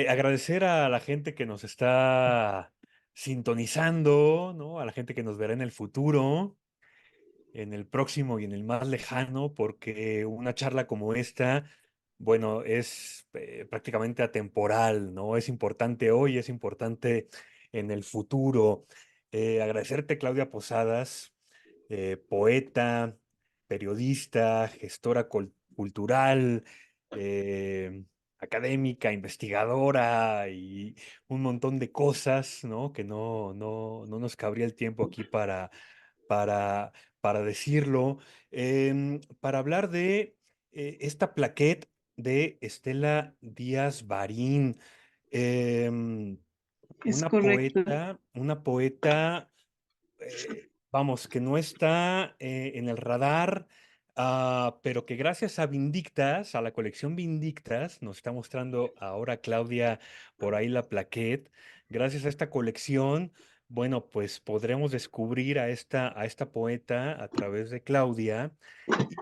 Agradecer a la gente que nos está sintonizando, ¿no? A la gente que nos verá en el futuro, en el próximo y en el más lejano, porque una charla como esta, bueno, es prácticamente atemporal, ¿no? Es importante hoy, es importante en el futuro. Agradecerte, Claudia Posadas, poeta, periodista, gestora cultural, eh, académica, investigadora y un montón de cosas, ¿no? Que no nos cabría el tiempo aquí para, para decirlo. Para hablar de esta plaquette de Estela Díaz Barín. em, Es correcto. una poeta vamos, que no está en el radar, pero que gracias a Vindictas, a la colección Vindictas, nos está mostrando ahora Claudia por ahí la plaquette. Gracias a esta colección, bueno, pues podremos descubrir a esta poeta a través de Claudia.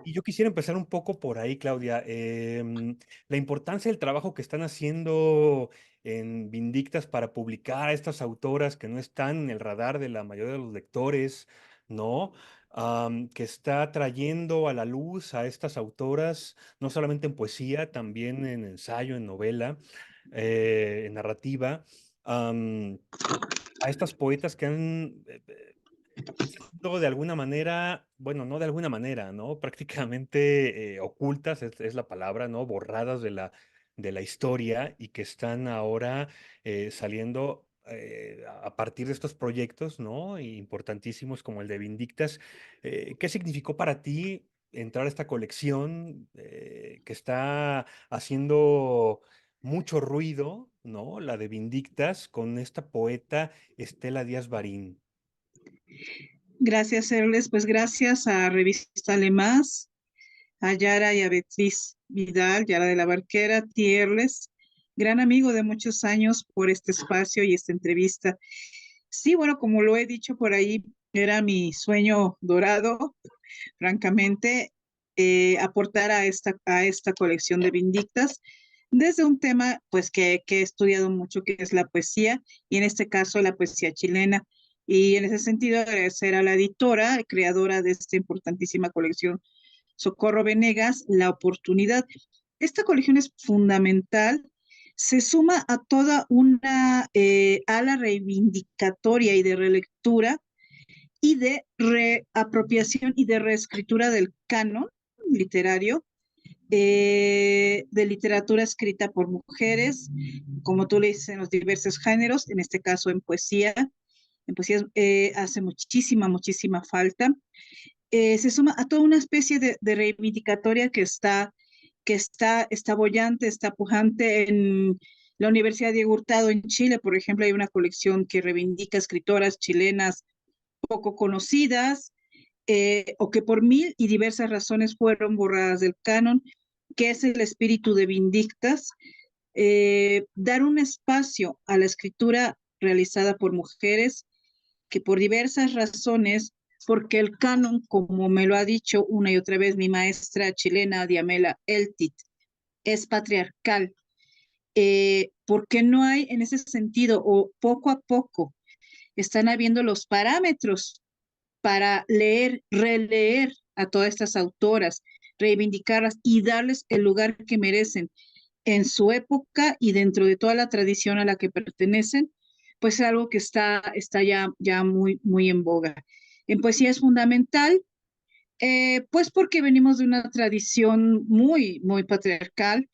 Y yo quisiera empezar un poco por ahí, Claudia. La importancia del trabajo que están haciendo en Vindictas para publicar a estas autoras que no están en el radar de la mayoría de los lectores, ¿no? Que está trayendo a la luz a estas autoras, no solamente en poesía, también en ensayo, en novela, en narrativa, am, a estas poetas que han sido de alguna manera, bueno, no de alguna manera, ¿no? Prácticamente ocultas es la palabra, ¿no? Borradas de la historia y que están ahora saliendo a partir de estos proyectos, ¿no? Importantísimos como el de Vindictas. ¿Qué significó para ti entrar a esta colección que está haciendo mucho ruido, ¿no? La de Vindictas con esta poeta Estela Díaz Barín? Gracias, Erles. Pues gracias a Revista Alemás, a Yara y a Beatriz Vidal, Yara de la Barquera, Tierles, gran amigo de muchos años por este espacio y esta entrevista. Sí, bueno, como lo he dicho por ahí, era mi sueño dorado, francamente, aportar a esta colección de Vindictas desde un tema pues que he estudiado mucho, que es la poesía, y en este caso la poesía chilena. Y en ese sentido, agradecer a la editora, creadora de esta importantísima colección, Socorro Venegas, la oportunidad. Esta colección es fundamental, se suma a toda una ala reivindicatoria y de relectura y de reapropiación y de reescritura del canon literario, de literatura escrita por mujeres, como tú le dices, en los diversos géneros, en este caso en poesía hace muchísima falta. Se suma a toda una especie de reivindicatoria está bollante, está pujante en la Universidad Diego Hurtado en Chile, por ejemplo, hay una colección que reivindica escritoras chilenas poco conocidas, o que por mil y diversas razones fueron borradas del canon, que es el espíritu de Vindictas, dar un espacio a la escritura realizada por mujeres que por diversas razones, porque el canon, como me lo ha dicho una y otra vez mi maestra chilena Diamela Eltit, es patriarcal, porque no hay en ese sentido, o poco a poco, están habiendo los parámetros para leer, releer a todas estas autoras, reivindicarlas y darles el lugar que merecen en su época y dentro de toda la tradición a la que pertenecen, pues es algo que está ya muy en boga. En poesía es fundamental, pues porque venimos de una tradición muy patriarcal,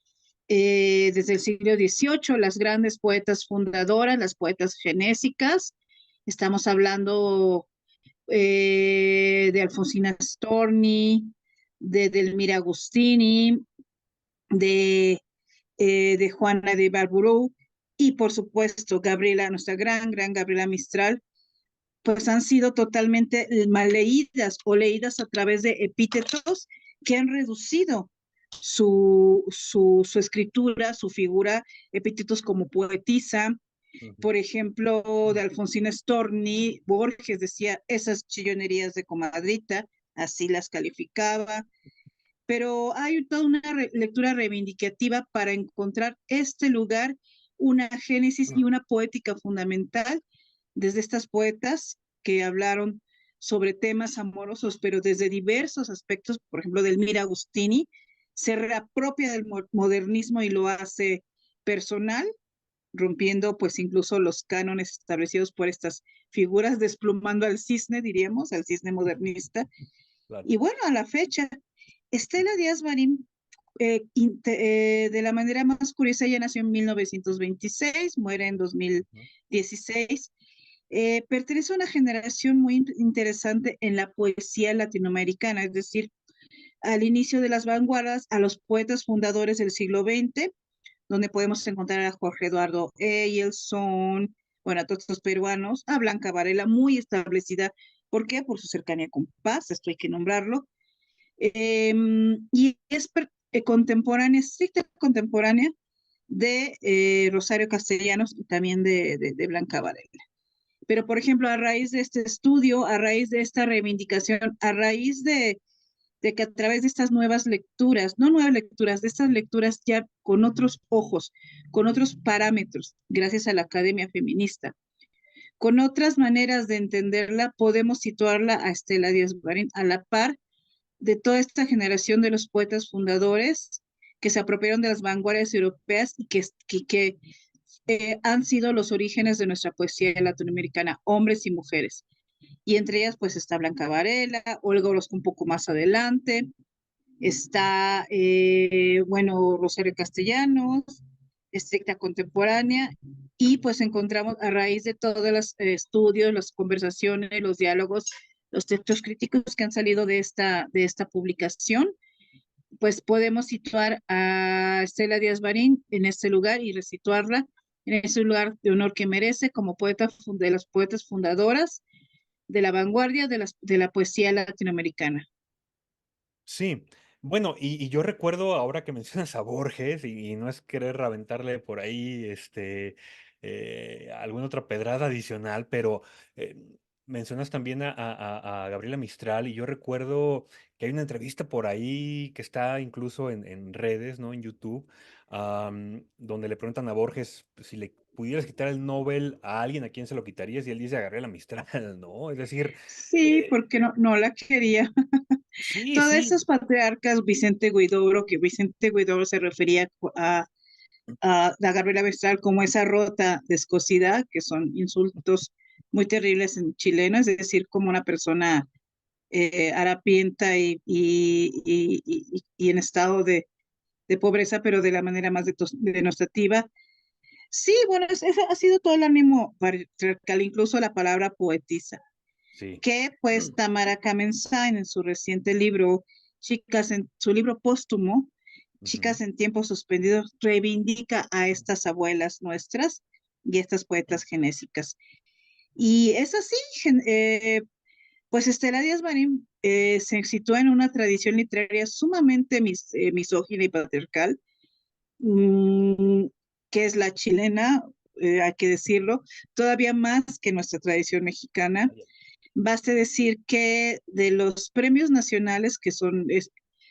desde el siglo XVIII, las grandes poetas fundadoras, las poetas genésicas, estamos hablando de Alfonsina Storni, de Delmira Agustini, de Juana de Barburú y por supuesto Gabriela, nuestra gran Gabriela Mistral, pues han sido totalmente mal leídas o leídas a través de epítetos que han reducido su escritura, su figura, epítetos como poetisa. Ujú. Por ejemplo, de Alfonsina Storni, Borges decía esas chillonerías de comadrita, así las calificaba, pero hay toda una lectura reivindicativa para encontrar este lugar una génesis y una poética fundamental desde estas poetas que hablaron sobre temas amorosos, pero desde diversos aspectos. Por ejemplo, Delmira Agustini se reapropia del modernismo y lo hace personal, rompiendo pues incluso los cánones establecidos por estas figuras, desplumando al cisne, diríamos, al cisne modernista. Claro. Y bueno, a la fecha, Estela Díaz Marín, de la manera más curiosa, ella nació en 1926, muere en 2016. Pertenece a una generación muy interesante en la poesía latinoamericana, es decir, al inicio de las vanguardias, a los poetas fundadores del siglo XX, donde podemos encontrar a Jorge Eduardo Eyelson, bueno, a todos estos peruanos, a Blanca Varela, muy establecida. ¿Por qué? Por su cercanía con Paz, esto hay que nombrarlo. Y es contemporánea, estricta contemporánea de Rosario Castellanos y también de Blanca Varela. Pero, por ejemplo, a raíz de este estudio, a raíz de esta reivindicación, a raíz de que a través de estas nuevas lecturas, no nuevas lecturas, de estas lecturas ya con otros ojos, con otros parámetros, gracias a la Academia Feminista, con otras maneras de entenderla, podemos situarla a Estela Díaz Marín a la par de toda esta generación de los poetas fundadores que se apropiaron de las vanguardias europeas y que han sido los orígenes de nuestra poesía latinoamericana, hombres y mujeres. Y entre ellas pues está Blanca Varela, Olga Orozco un poco más adelante, está, bueno, Rosario Castellanos, estricta contemporánea, y pues encontramos a raíz de todos los estudios, las conversaciones, los diálogos, los textos críticos que han salido de esta publicación, pues podemos situar a Estela Díaz Marín en este lugar y resituarla en ese lugar de honor que merece como poeta de las poetas fundadoras de la vanguardia de la poesía latinoamericana. Sí, bueno, y yo recuerdo ahora que mencionas a Borges, y no es querer aventarle por ahí alguna otra pedrada adicional, pero eh, mencionas también a Gabriela Mistral, y yo recuerdo que hay una entrevista por ahí que está incluso en redes, ¿no? En YouTube, donde le preguntan a Borges si le pudieras quitar el Nobel a alguien, ¿a quién se lo quitarías? Y él dice a Gabriela Mistral, ¿no? Es decir, Sí, eh, porque no la quería. sí, Todas sí. esas patriarcas, Vicente Huidobro, que Vicente Huidobro se refería a Gabriela Mistral como esa rota descosida, que son insultos muy terribles en chileno, es decir, como una persona harapienta y en estado de pobreza, pero de la manera más denostativa. Sí, bueno, ese ha sido todo el ánimo patriarcal, incluso la palabra poetisa, Sí. que pues Tamara Kamensain en su reciente libro, en su libro póstumo, Ujú. Chicas en tiempos suspendidos, reivindica a estas abuelas nuestras y estas poetas genésicas. Y es así, pues Estela Díaz Marín se sitúa en una tradición literaria sumamente misógina y patriarcal, mm, que es la chilena, hay que decirlo, todavía más que nuestra tradición mexicana. Baste decir que de los premios nacionales que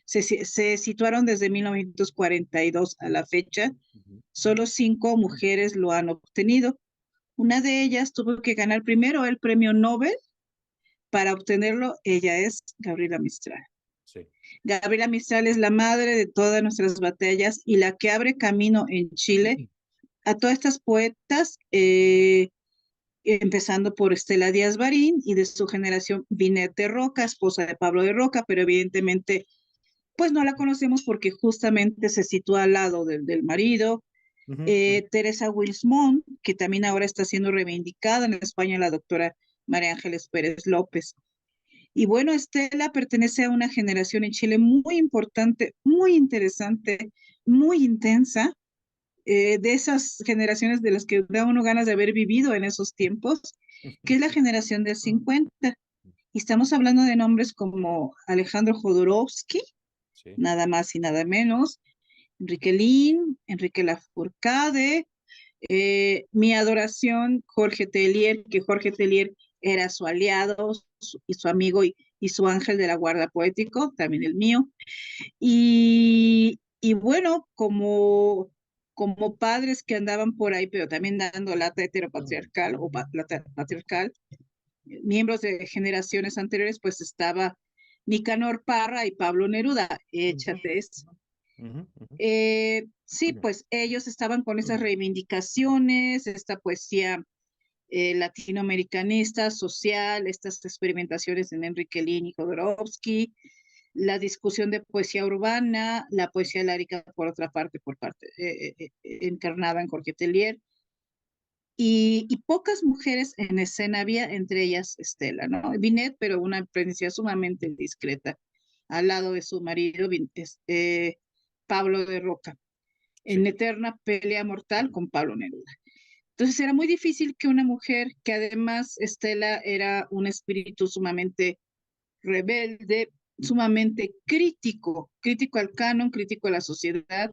se situaron desde 1942 a la fecha, Ujú. solo 5 mujeres lo han obtenido. Una de ellas tuvo que ganar primero el premio Nobel. Para obtenerlo, ella es Gabriela Mistral. Sí. Gabriela Mistral es la madre de todas nuestras batallas y la que abre camino en Chile a todas estas poetas, empezando por Estela Díaz Marín y de su generación Binet de Roca, esposa de Pablo de Roca, pero evidentemente pues no la conocemos porque justamente se sitúa al lado del marido. Ujú, ujú. Teresa Wilsmont, que también ahora está siendo reivindicada en España, la doctora María Ángeles Pérez López. Y bueno, Estela pertenece a una generación en Chile muy importante, muy interesante, muy intensa, de esas generaciones de las que da uno ganas de haber vivido en esos tiempos, que es la generación del 50. Y estamos hablando de nombres como Alejandro Jodorowsky, Sí. nada más y nada menos, Enrique Lin, Enrique Lafourcade, mi adoración, Jorge Tellier, que Jorge Tellier era su aliado y su amigo y su ángel de la guarda poético, también el mío. Y bueno, como como padres que andaban por ahí, pero también dando lata heteropatriarcal o lata patriarcal, miembros de generaciones anteriores, pues estaba Nicanor Parra y Pablo Neruda, échate eso. Ujú, ujú. Sí, pues ellos estaban con esas reivindicaciones, esta poesía latinoamericanista, social, estas experimentaciones en Enrique Lin y Jodorowsky, la discusión de poesía urbana, la poesía lárica por otra parte, encarnada en Jorge Tellier, y pocas mujeres en escena había, entre ellas Estela, ¿no? Binet, pero una presencia sumamente discreta, al lado de su marido, Pablo de Roca, Sí, en eterna pelea mortal con Pablo Neruda. Entonces era muy difícil que una mujer, que además Estela era un espíritu sumamente rebelde, sumamente crítico, crítico al canon, crítico a la sociedad.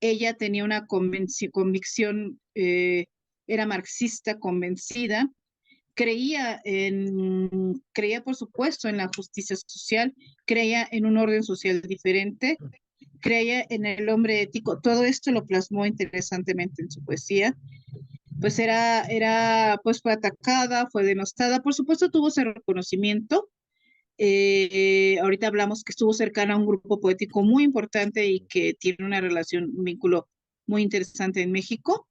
Ella tenía una convicción, era marxista convencida, creía por supuesto en la justicia social, creía en un orden social diferente, creía en el hombre ético. Todo esto lo plasmó interesantemente en su poesía. Pues pues fue atacada, fue denostada, por supuesto tuvo ese reconocimiento. Ahorita hablamos que estuvo cercana a un grupo poético muy importante y que tiene una relación, un vínculo muy interesante en México,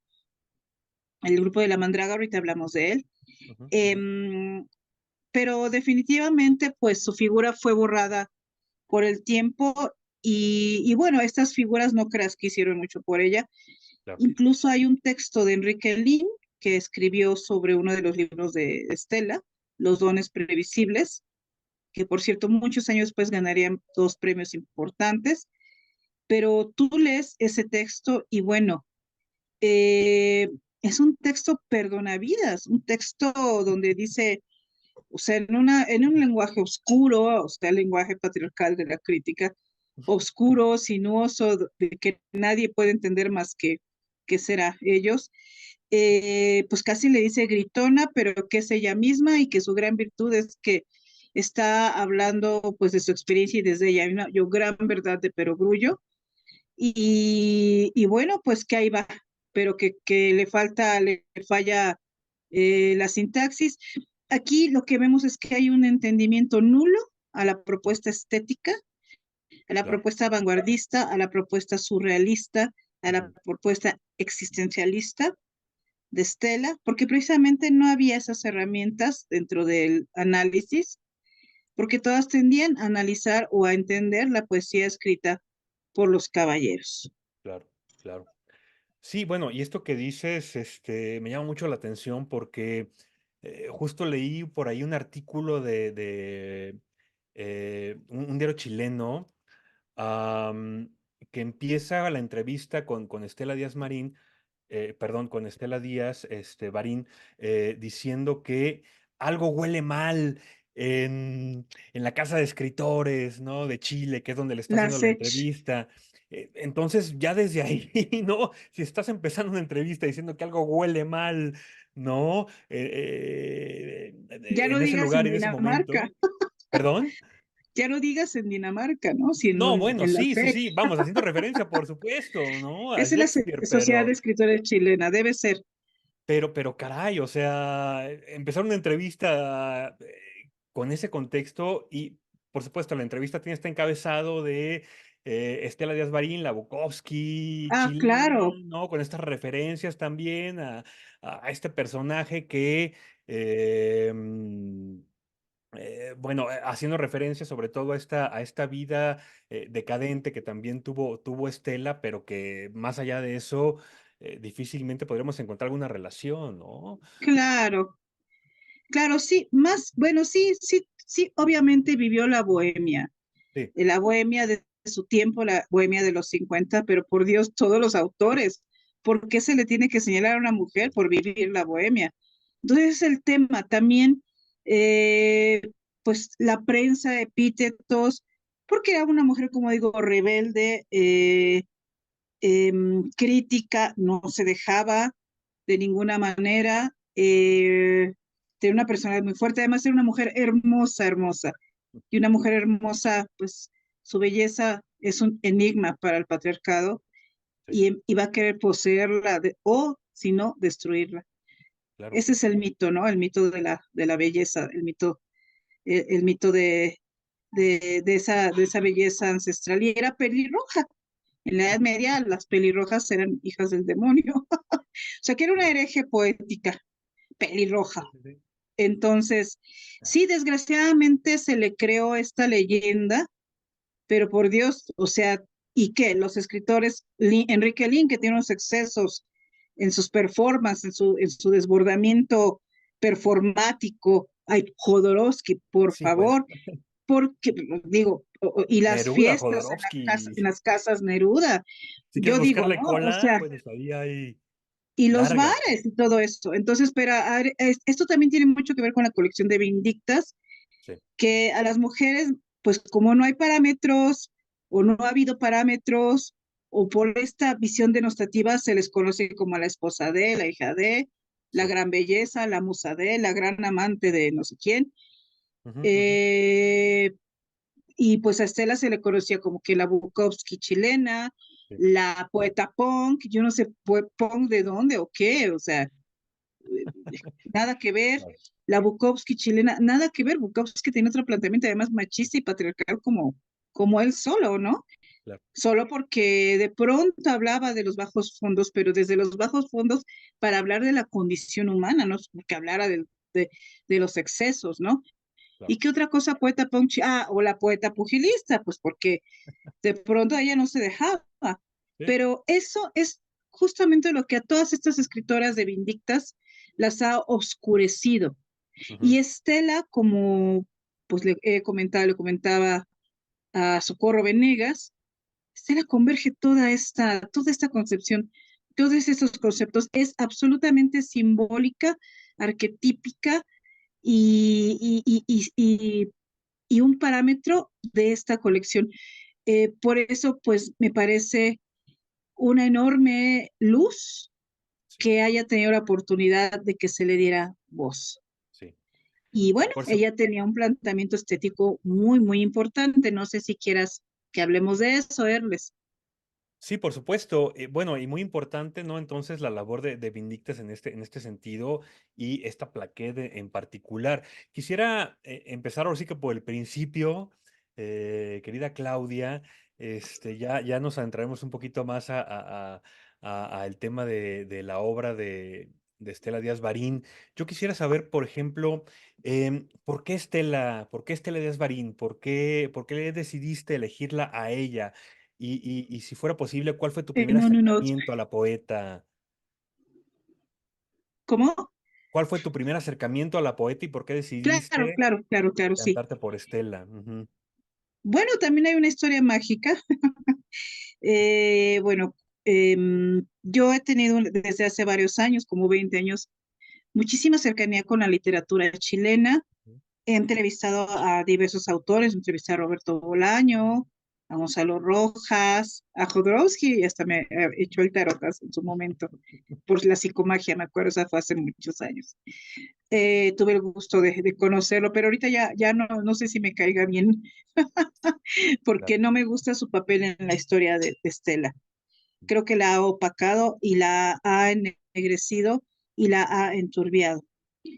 el grupo de La Mandraga, ahorita hablamos de él. ujú, ujú, Em, pero definitivamente, pues su figura fue borrada por el tiempo y bueno, estas figuras no creas que hicieron mucho por ella. claro. Incluso hay un texto de Enrique Lin que escribió sobre uno de los libros de Estela, Los dones previsibles, que por cierto muchos años después ganarían dos premios importantes, pero tú lees ese texto y bueno, eh, es un texto perdonavidas, un texto donde dice, o sea, en un lenguaje oscuro, o sea, el lenguaje patriarcal de la crítica, oscuro, sinuoso, de que nadie puede entender más que será ellos, pues casi le dice gritona, pero que es ella misma y que su gran virtud es que está hablando pues de su experiencia y desde ella, yo gran verdad de Perogrullo, y bueno, pues que ahí va, pero que le falla la sintaxis. Aquí lo que vemos es que hay un entendimiento nulo a la propuesta estética, a la Claro. propuesta vanguardista, a la propuesta surrealista, a la Ujú. propuesta existencialista de Stella, porque precisamente no había esas herramientas dentro del análisis, porque todas tendían a analizar o a entender la poesía escrita por los caballeros. Claro, claro. Sí, bueno, y esto que dices, me llama mucho la atención porque justo leí por ahí un artículo de un diario chileno, am, que empieza la entrevista con Estela Díaz Marín, perdón, con Estela Díaz, Barín, diciendo que algo huele mal en la casa de escritores, ¿no? De Chile, que es donde le está La haciendo la Sech, entrevista. Entonces, ya desde ahí, ¿no? Si estás empezando una entrevista diciendo que algo huele mal, ¿no? ya no En ese digas lugar en y en ese Dinamarca, momento, ¿perdón? ya no digas en Dinamarca, ¿no? Si No, bueno, en la sí, sí, Sech. sí, vamos, haciendo referencia, por supuesto, ¿no? A Esa es la Shakespeare, Sociedad de Escritores Chilena, debe ser. pero caray, o sea, empezar una entrevista con ese contexto y, por supuesto, la entrevista tiene este encabezado de Estela Díaz Barín, la Bukowski Ah, chilena, claro, ¿no? Con estas referencias también a este personaje que, eh, mm, bueno, haciendo referencia sobre todo a esta vida decadente que también tuvo Estela, pero que más allá de eso difícilmente podremos encontrar alguna relación, ¿no? claro, claro, sí, más, bueno, sí, sí, sí, obviamente vivió Sí, la bohemia de su tiempo, la bohemia de los 50, pero por Dios, todos los autores, ¿por qué se le tiene que señalar a una mujer por vivir la bohemia? Entonces el tema también, eh, pues la prensa, epítetos, porque era una mujer, como digo, rebelde, crítica, no se dejaba de ninguna manera, de una personalidad muy fuerte, además era una mujer hermosa, hermosa, y una mujer hermosa, pues su belleza es un enigma para el patriarcado, Sí, y va a querer poseerla o, si no, destruirla. claro. Ese es el mito, ¿no? El mito de la belleza, el mito de esa belleza ancestral. Y era pelirroja. En la Edad Media las pelirrojas eran hijas del demonio. O sea, que era una Sí, hereje poética, pelirroja. sí, sí, sí. Entonces, sí, desgraciadamente se le creó esta leyenda, pero por Dios, o sea, ¿y qué? Los escritores, Enrique Lin, que tiene unos excesos en sus performances, en su desbordamiento performático, ay, Jodorowsky, por Sí, bueno, favor, porque digo, y las Neruda, fiestas Jodorowsky. en las casas Neruda, Si quieres yo digo, buscarle ¿no? O cola, sea, pues ahí hay y los larga. bares y todo esto. Entonces, pero esto también tiene mucho que ver con la colección de Vindictas, Sí. que a las mujeres, pues como no hay parámetros o no ha habido parámetros, o por esta visión denostativa se les conoce como la esposa de, la hija de, la Sí. gran belleza, la musa de, la gran amante de no sé quién. Ujú, ujú. Eh, y pues a Estela se le conocía como que la Bukowski chilena, Sí, la poeta punk, yo no sé punk de dónde o qué, o sea, nada que ver. claro, La Bukowski chilena, nada que ver. Bukowski tiene otro planteamiento, además machista y patriarcal como él solo, ¿no? claro. Solo porque de pronto hablaba de los bajos fondos, pero desde los bajos fondos para hablar de la condición humana, no porque hablara de los excesos, ¿no? Claro. ¿Y qué otra cosa poeta punch? Ah, o la poeta pugilista, pues porque de pronto ella no se dejaba. Sí. Pero eso es justamente lo que a todas estas escritoras de Vindictas las ha oscurecido. Ujú. Y Estela, como pues le comentaba a Socorro Venegas, Estela converge toda esta concepción, todos estos conceptos, es absolutamente simbólica, arquetípica y y un parámetro de esta colección. Por eso, pues, me parece una enorme luz Sí, que haya tenido la oportunidad de que se le diera voz. sí. Y bueno, Por su- ella tenía un planteamiento estético muy, muy importante. No sé si quieras que hablemos de eso, Erles. Sí, por supuesto. Bueno, y muy importante, ¿no? Entonces, la labor de Vindictas en este sentido y esta plaqué en particular. Quisiera empezar ahora sí que por el principio, querida Claudia, ya nos adentraremos un poquito más a el tema de la obra de Estela Díaz Barín. Yo quisiera saber, por ejemplo, ¿por qué Estela? ¿Por qué Estela Díaz Barín? Por qué decidiste elegirla a ella? Y si fuera posible, ¿cuál fue tu primer No, no, no. acercamiento a la poeta? ¿Cómo? ¿Cuál fue tu primer acercamiento a la poeta y por qué Claro, decidiste claro, claro, claro, sí. cantarte por Estela? Ujú. Bueno, también hay una historia mágica. Bueno, yo he tenido desde hace varios años, como 20 años, muchísima cercanía con la literatura chilena. He entrevistado a diversos autores, entrevisté a Roberto Bolaño, a Gonzalo Rojas, a Jodorowsky, y hasta me he hecho el tarotas en su momento, por la psicomagia, me acuerdo, esa fue hace muchos años. Tuve el gusto de conocerlo, pero ahorita ya no sé si me caiga bien, Claro. porque no me gusta su papel en la historia de Estela. Creo que la ha opacado y la ha ennegrecido y la ha enturbiado.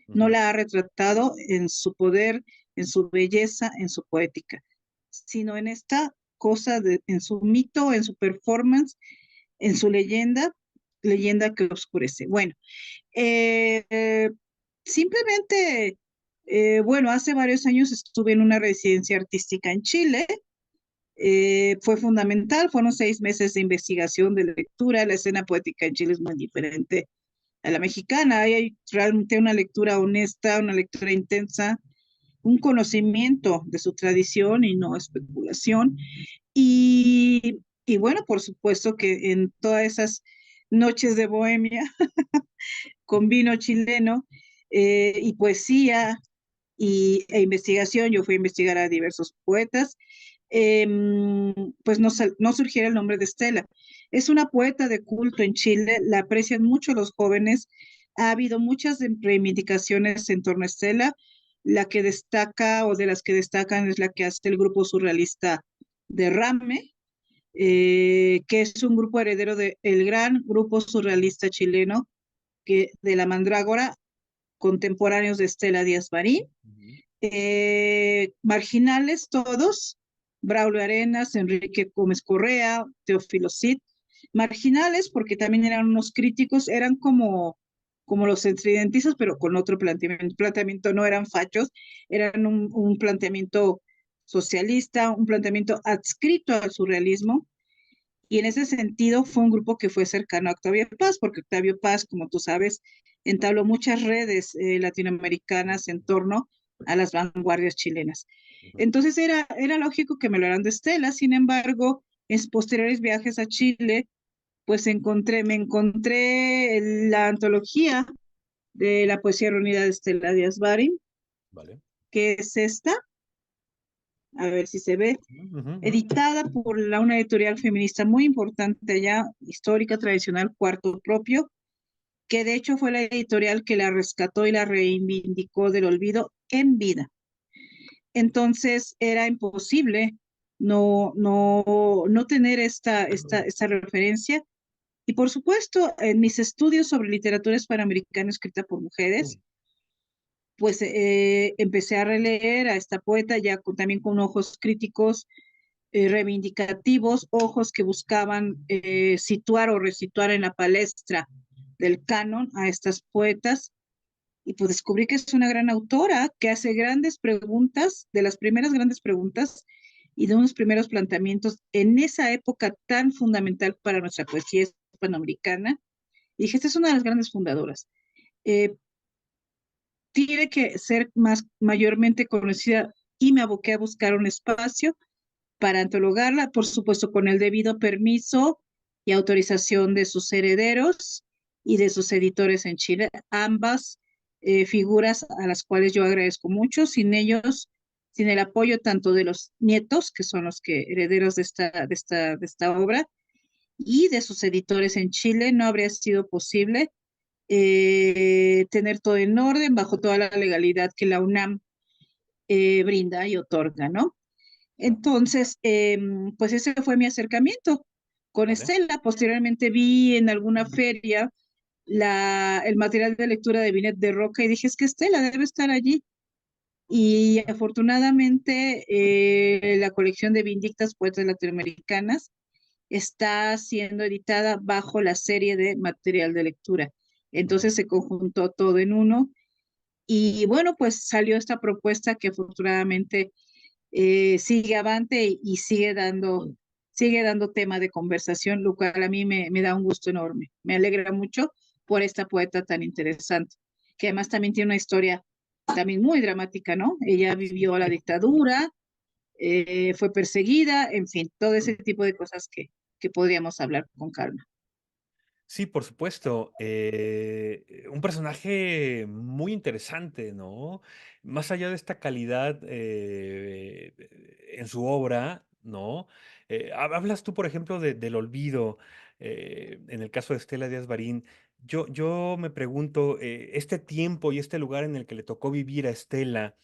No Ujú. la ha retratado en su poder, en su belleza, en su poética, sino en esta cosa, en su mito, en su performance, en su leyenda que oscurece. Bueno, eh, simplemente, bueno, hace varios años estuve en una residencia artística en Chile. Fue fundamental, fueron 6 meses de investigación, de lectura. La escena poética en Chile es muy diferente a la mexicana. Ahí hay realmente una lectura honesta, una lectura intensa, un conocimiento de su tradición y no especulación. Y bueno, por supuesto que en todas esas noches de bohemia con vino chileno y poesía e investigación, yo fui a investigar a diversos poetas, eh, pues no surgiera el nombre de Estela. Es una poeta de culto en Chile, la aprecian mucho los jóvenes, ha habido muchas reivindicaciones en torno a Estela, la que destaca o de las que destacan es la que hace el grupo surrealista de Rame, que es un grupo heredero del gran grupo surrealista chileno de la Mandrágora, contemporáneos de Estela Díaz Marín. Ujú. Marginales todos, Braulio Arenas, Enrique Gómez Correa, Teófilo Cid, marginales porque también eran unos críticos, eran como los estridentistas, pero con otro planteamiento no eran fachos, eran un planteamiento socialista, un planteamiento adscrito al surrealismo, y en ese sentido fue un grupo que fue cercano a Octavio Paz, porque Octavio Paz, como tú sabes, entabló muchas redes latinoamericanas en torno a las vanguardias chilenas. Ujú. Entonces era lógico que me lo haran de Estela. Sin embargo, en posteriores viajes a Chile, pues me encontré la antología de la poesía reunida de Estela Díaz Barin, Vale. que es esta, a ver si se ve, Ujú, ujú. editada por una editorial feminista muy importante allá, histórica, tradicional, Cuarto Propio, que de hecho fue la editorial que la rescató y la reivindicó del olvido en vida. Entonces era imposible no tener esta referencia. Y por supuesto, en mis estudios sobre literatura hispanoamericana escrita por mujeres, pues empecé a releer a esta poeta ya también con ojos críticos, reivindicativos, ojos que buscaban situar o resituar en la palestra del canon a estas poetas, y pues descubrí que es una gran autora que hace grandes preguntas, de las primeras grandes preguntas y de unos primeros planteamientos en esa época tan fundamental para nuestra poesía hispanoamericana. Y dije, esta es una de las grandes fundadoras. Eh, Tiene que ser mayormente conocida, y me aboqué a buscar un espacio para antologarla, por supuesto con el debido permiso y autorización de sus herederos y de sus editores en Chile, ambas figuras a las cuales yo agradezco mucho. Sin ellos, sin el apoyo tanto de los nietos, que son los que herederos de esta obra, y de sus editores en Chile, no habría sido posible tener todo en orden bajo toda la legalidad que la UNAM brinda y otorga, ¿no? Claro. Entonces, pues ese fue mi acercamiento con Vale. Estela. Posteriormente vi en alguna feria el material de lectura de Binet de Roca y dije, es que Estela debe estar allí. Y afortunadamente la colección de Vindictas Poetas Latinoamericanas está siendo editada bajo la serie de material de lectura. Ujú. Entonces se conjuntó todo en uno y bueno, pues salió esta propuesta que afortunadamente sigue avante y sigue dando tema de conversación, lo cual a mí me da un gusto enorme. Me alegra mucho por esta poeta tan interesante, que además también tiene una historia también muy dramática, ¿no? Ella Sí. vivió la dictadura, fue perseguida, en fin, todo ese tipo de cosas que podríamos hablar con calma. Sí, por supuesto. Un personaje muy interesante, ¿no? Más allá de esta calidad en su obra, ¿no? Hablas tú, por ejemplo, del olvido, en el caso de Estela Díaz Barín. Yo me pregunto, este tiempo y este lugar en el que le tocó vivir a Estela,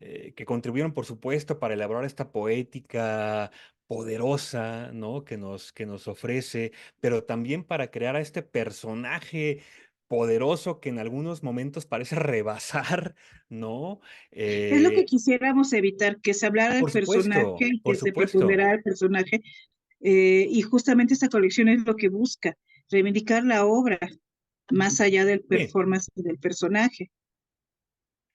que contribuyeron, por supuesto, para elaborar esta poética poderosa, ¿no? Que nos ofrece, pero también para crear a este personaje poderoso que en algunos momentos parece rebasar, ¿no? Es lo que Eh, quisiéramos evitar, que se hablara del por personaje, supuesto, por que se supuesto. preponderara el personaje, y justamente esta colección es lo que busca, reivindicar la obra, más allá del Sí. performance y del personaje.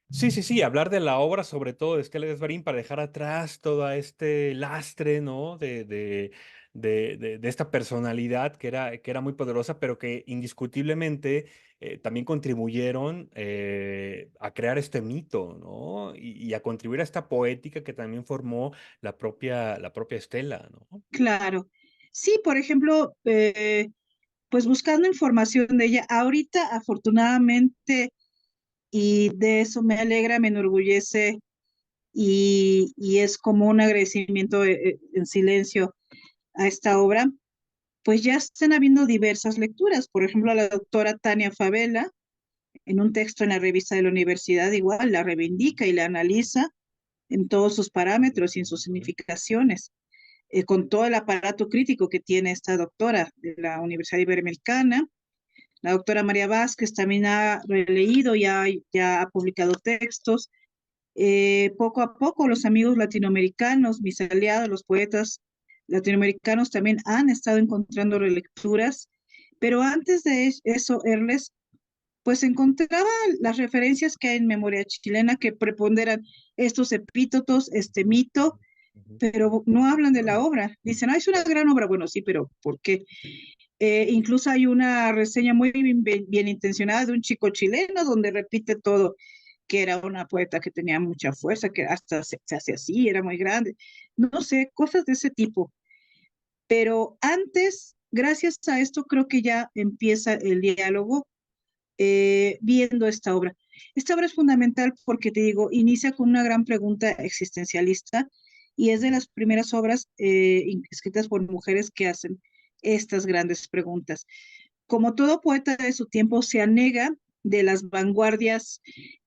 Sí, sí, sí, hablar de la obra, sobre todo de Estela Desvarín, para dejar atrás todo este lastre, ¿no? De esta personalidad que era muy poderosa, pero que indiscutiblemente también contribuyeron a crear este mito, ¿no? Y a contribuir a esta poética que también formó la propia Estela, ¿no? Claro. Sí, por ejemplo, pues buscando información de ella, ahorita afortunadamente, y de eso me alegra, me enorgullece, y es como un agradecimiento en silencio a esta obra, pues ya están habiendo diversas lecturas. Por ejemplo, la doctora Tania Favela, en un texto en la revista de la universidad, igual la reivindica y la analiza en todos sus parámetros y en sus significaciones. con todo el aparato crítico que tiene esta doctora de la Universidad Iberoamericana. La doctora María Vázquez también ha releído, ya ha publicado textos. Poco a poco los amigos latinoamericanos, mis aliados, los poetas latinoamericanos también han estado encontrando relecturas, pero antes de eso, Erles, pues encontraba las referencias que hay en memoria chilena que preponderan estos epítetos, este mito, Ujú. pero no hablan de la obra. Dicen, ah, es una gran obra. Bueno, sí, pero ¿por qué? Incluso hay una reseña muy bien intencionada de un chico chileno donde repite todo, que era una poeta que tenía mucha fuerza, que hasta se hace así, era muy grande. No sé, cosas de ese tipo. Pero antes, gracias a esto, creo que ya empieza el diálogo viendo esta obra. Esta obra es fundamental porque, te digo, inicia con una gran pregunta existencialista y es de las primeras obras escritas por mujeres que hacen estas grandes preguntas. Como todo poeta de su tiempo, se anega de las vanguardias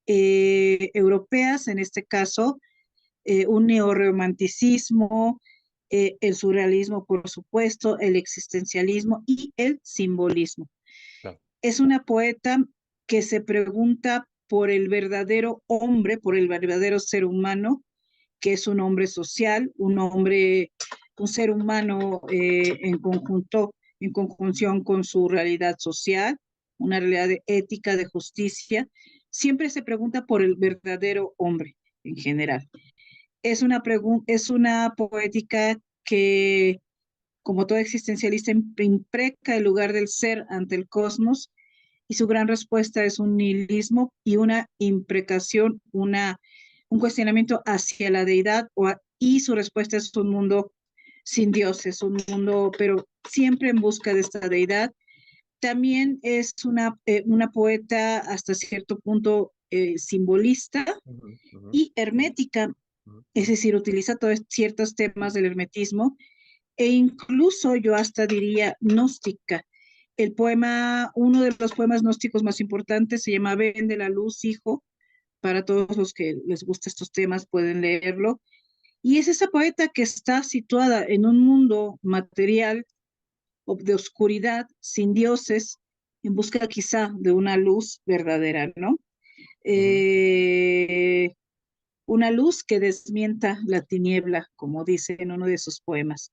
europeas, en este caso, un neorromanticismo, el surrealismo, por supuesto, el existencialismo y el simbolismo. Claro. Es una poeta que se pregunta por el verdadero hombre, por el verdadero ser humano, que es un hombre social, un hombre, un ser humano en conjunción con su realidad social, una realidad de ética, de justicia. Siempre se pregunta por el verdadero hombre en general. Es una poética que, como todo existencialista, impreca el lugar del ser ante el cosmos y su gran respuesta es un nihilismo y una imprecación, un cuestionamiento hacia la deidad y su respuesta es un mundo sin dioses, un mundo, pero siempre en busca de esta deidad. También es una poeta hasta cierto punto simbolista Ujú, ujú, y hermética, ujú, es ujú. decir, utiliza todos ciertos temas del hermetismo e incluso yo hasta diría gnóstica. El poema, uno de los poemas gnósticos más importantes se llama Ven de la luz, hijo. Para todos los que les gustan estos temas pueden leerlo. Y es esa poeta que está situada en un mundo material o de oscuridad, sin dioses, en busca quizá de una luz verdadera, ¿no? Ujú. Eh, una luz que desmienta la tiniebla, como dice en uno de sus poemas.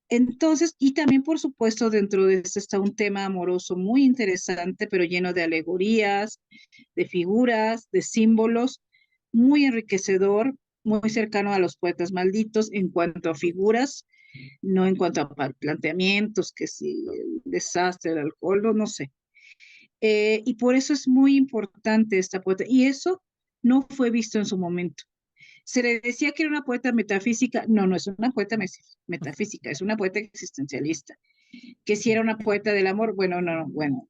Entonces, y también, por supuesto, dentro de esto está un tema amoroso muy interesante, pero lleno de alegorías, de figuras, de símbolos, muy enriquecedor, muy cercano a los poetas malditos en cuanto a figuras, no en cuanto a planteamientos, que si Claro. el desastre, el alcohol, no sé. Y por eso es muy importante esta poeta, y eso no fue visto en su momento. Se le decía que era una poeta metafísica. No, no es una poeta metafísica, es una poeta existencialista. Que si era una poeta del amor, bueno, no, no, bueno,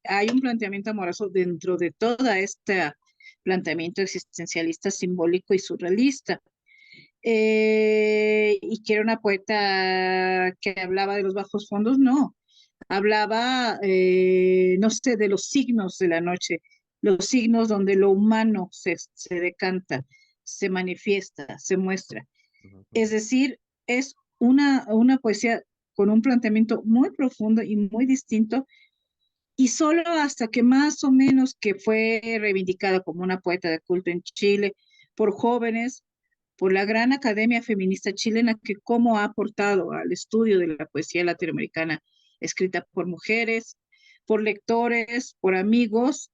hay un planteamiento amoroso dentro de toda este planteamiento existencialista, simbólico y surrealista. Y que era una poeta que hablaba de los bajos fondos, no. Hablaba, no sé, de los signos de la noche, los signos donde lo humano se decanta, se manifiesta, se muestra. Ujú, Es ujú. decir, es una poesía con un planteamiento muy profundo y muy distinto, y solo hasta que más o menos que fue reivindicada como una poeta de culto en Chile por jóvenes, por la gran academia feminista chilena que como ha aportado al estudio de la poesía latinoamericana escrita por mujeres, por lectores, por amigos,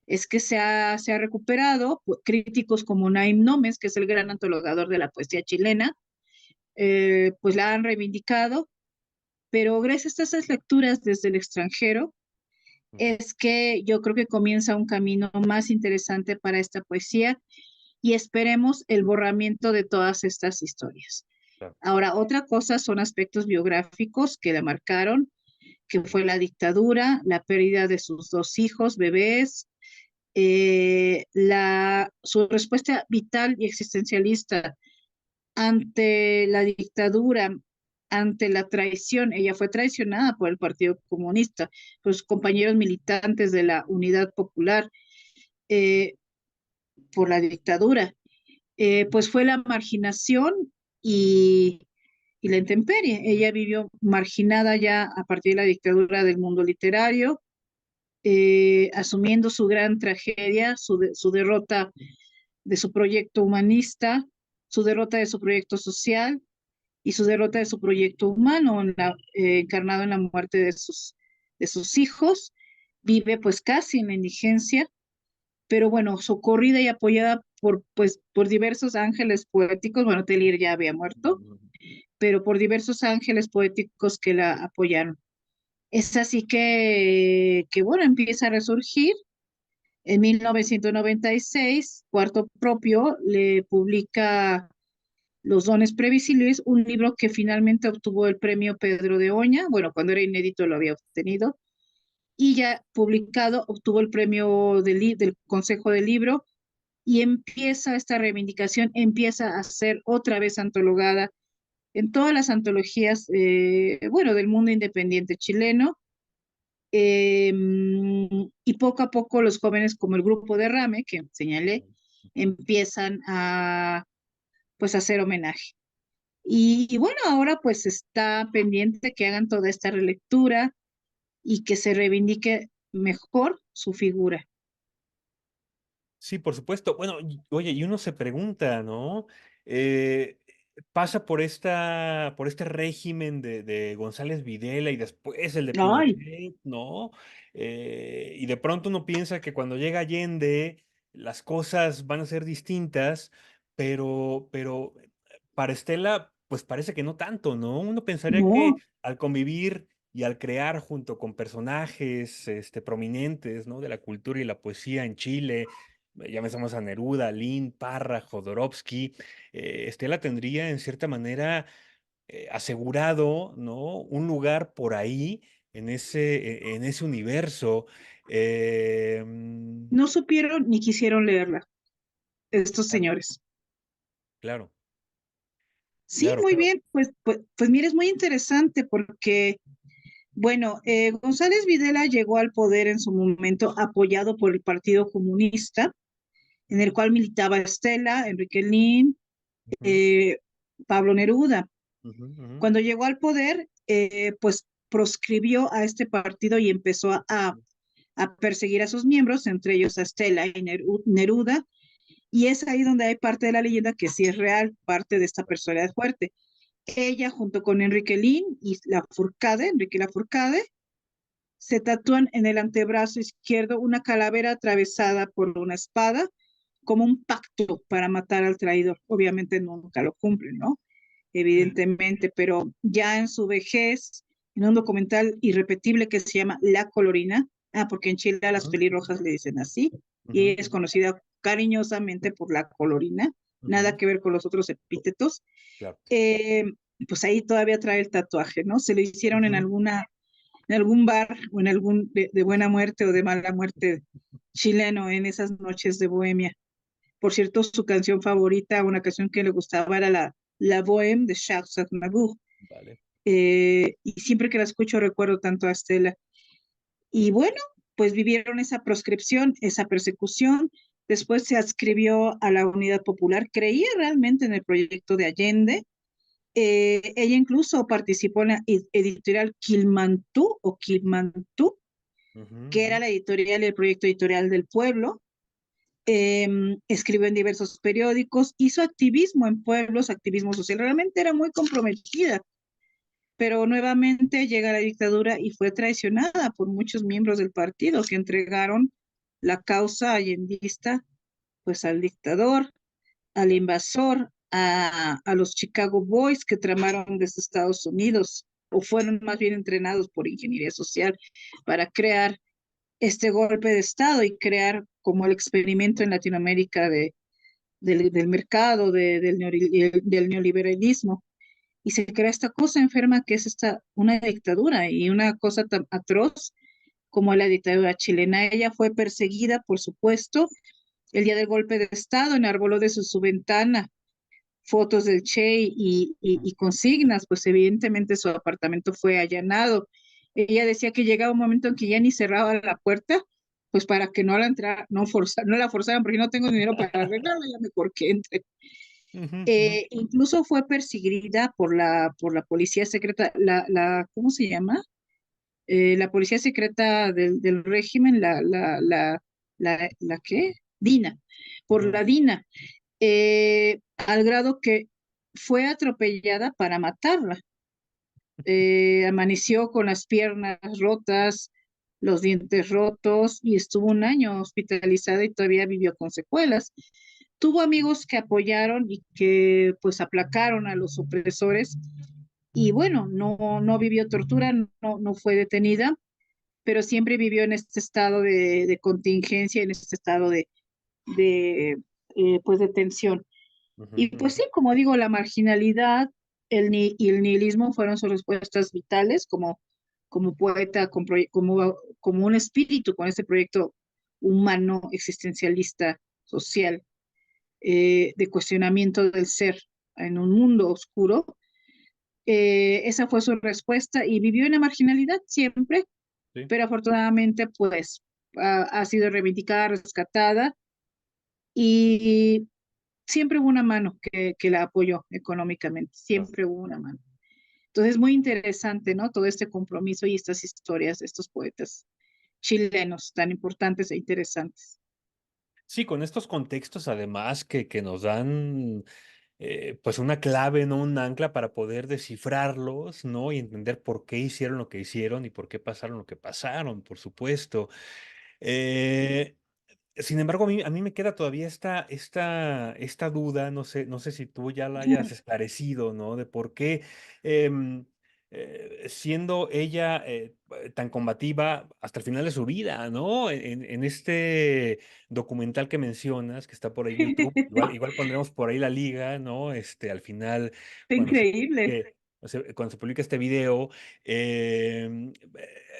es que se ha recuperado. Críticos como Naim Nomes, que es el gran antologador de la poesía chilena, pues la han reivindicado, pero gracias a esas lecturas desde el extranjero, Ujú. es que yo creo que comienza un camino más interesante para esta poesía y esperemos el borramiento de todas estas historias. Claro. Ahora, otra cosa son aspectos biográficos que la marcaron, que fue la dictadura, la pérdida de sus dos hijos, bebés, su respuesta vital y existencialista ante la dictadura, ante la traición. Ella fue traicionada por el Partido Comunista, por sus compañeros militantes de la Unidad Popular, eh, por la dictadura. Pues fue la marginación y, y la intemperie. Ella vivió marginada ya a partir de la dictadura del mundo literario, asumiendo su gran tragedia, su derrota de su proyecto humanista, su derrota de su proyecto social y su derrota de su proyecto humano, encarnado en la muerte de sus hijos. Vive pues casi en la indigencia, pero bueno, socorrida y apoyada por diversos ángeles poéticos. Bueno, Telir ya había muerto, pero por diversos ángeles poéticos que la apoyaron. Es así que bueno, empieza a resurgir. En 1996, Cuarto Propio le publica Los dones previsibles, un libro que finalmente obtuvo el premio Pedro de Oña. Bueno, cuando era inédito lo había obtenido, y ya publicado obtuvo el premio del Consejo del Libro, y empieza esta reivindicación, empieza a ser otra vez antologada en todas las antologías, bueno, del mundo independiente chileno. Y poco a poco los jóvenes como el grupo de Rame, que señalé, empiezan a pues hacer homenaje. Y bueno, ahora pues está pendiente que hagan toda esta relectura y que se reivindique mejor su figura. Sí, por supuesto. Bueno, oye, y uno se pregunta, ¿no? Eh, Pasa por este régimen de González Videla y después el de Ay, Pinochet, ¿no? Y de pronto uno piensa que cuando llega Allende las cosas van a ser distintas, pero para Estela, pues parece que no tanto, ¿no? Uno pensaría que no, al convivir y al crear junto con personajes prominentes, ¿no? De la cultura y la poesía en Chile, ya pensamos a Neruda, Lin, Parra, Jodorowsky, Estela tendría en cierta manera asegurado, ¿no? Un lugar por ahí en ese universo. no supieron ni quisieron leerla estos Claro, señores. claro, Sí, claro, muy claro. bien, pues mira, es muy interesante porque, bueno, González Videla llegó al poder en su momento apoyado por el Partido Comunista, en el cual militaba Estela, Enrique Lin, Ujú, eh, Pablo Neruda. ujú, ujú, Cuando llegó al poder, pues proscribió a este partido y empezó a perseguir a sus miembros, entre ellos a Estela y Neruda, y es ahí donde hay parte de la leyenda que sí es real, parte de esta personalidad fuerte. Ella, junto con Enrique Lin y Enrique Lafourcade, se tatúan en el antebrazo izquierdo una calavera atravesada por una espada, como un pacto para matar al traidor. Obviamente nunca lo cumplen, ¿no? Evidentemente, pero ya en su vejez, en un documental irrepetible que se llama La Colorina, porque en Chile a las ujú, pelirrojas le dicen así, ujú, y es ujú, conocida cariñosamente por La Colorina, nada ujú, que ver con los otros epítetos. claro. eh, pues ahí todavía trae el tatuaje, ¿no? Se lo hicieron Ujú, en algún bar o en algún de buena muerte o de mala muerte chileno en esas noches de bohemia. Por cierto, su canción favorita, una canción que le gustaba era la Bohème de Charles Aznavour. vale. Y siempre que la escucho recuerdo tanto a Estela. Y bueno, pues vivieron esa proscripción, esa persecución. Después se adscribió a la Unidad Popular, creía realmente en el proyecto de Allende. Ella incluso participó en la editorial Quilmantú, Ujú, que ujú, era la editorial, el proyecto editorial del pueblo. Escribió en diversos periódicos, hizo activismo en pueblos, activismo social, realmente era muy comprometida, pero nuevamente llega la dictadura y fue traicionada por muchos miembros del partido que entregaron la causa allendista pues al dictador, al claro. invasor, a los Chicago Boys que tramaron desde Estados Unidos o fueron más bien entrenados por ingeniería social para crear este golpe de Estado y crear como el experimento en Latinoamérica del mercado, del neoliberalismo. Y se crea esta cosa enferma que es una dictadura y una cosa tan atroz como la dictadura chilena. Ella fue perseguida, por supuesto, el día del golpe de Estado, enarboló desde su ventana fotos del Che y consignas, pues evidentemente su apartamento fue allanado. Ella decía que llegaba un momento en que ya ni cerraba la puerta, pues para que no la entrara, no la forzaran, porque no tengo dinero para arreglarla, ya mejor que entre. Ujú, ujú. Incluso fue perseguida por la policía secreta, ¿cómo se llama? La policía secreta del régimen, ¿qué? DINA, por Ujú. la DINA, al grado que fue atropellada para matarla. Amaneció con las piernas rotas, los dientes rotos y estuvo un año hospitalizada y todavía vivió con secuelas. Tuvo amigos que apoyaron y que pues aplacaron a los opresores y bueno, no vivió tortura, no fue detenida, pero siempre vivió en este estado de contingencia, en este estado de, pues de tensión. Ujú, Y pues ujú. sí, como digo, la marginalidad y el nihilismo fueron sus respuestas vitales como poeta, como un espíritu con este proyecto humano, existencialista, social, de cuestionamiento del ser en un mundo oscuro. Esa fue su respuesta y vivió en la marginalidad siempre, Sí. pero afortunadamente pues ha sido reivindicada, rescatada y siempre hubo una mano que la apoyó económicamente, Claro. siempre hubo una mano. Entonces es muy interesante, ¿no? Todo este compromiso y estas historias de estos poetas chilenos tan importantes e interesantes. Sí, con estos contextos además que nos dan pues una clave, ¿no? Un ancla para poder descifrarlos, ¿no? Y entender por qué hicieron lo que hicieron y por qué pasaron lo que pasaron, por supuesto. Eh, Sin embargo, a mí me queda todavía esta duda, no sé si tú ya la hayas esclarecido, ¿no? De por qué, em, siendo ella tan combativa hasta el final de su vida, ¿no? En este documental que mencionas, que está por ahí en YouTube, igual pondremos por ahí la liga, ¿no? Al final, cuando se Increíble. publique, cuando se publique este video,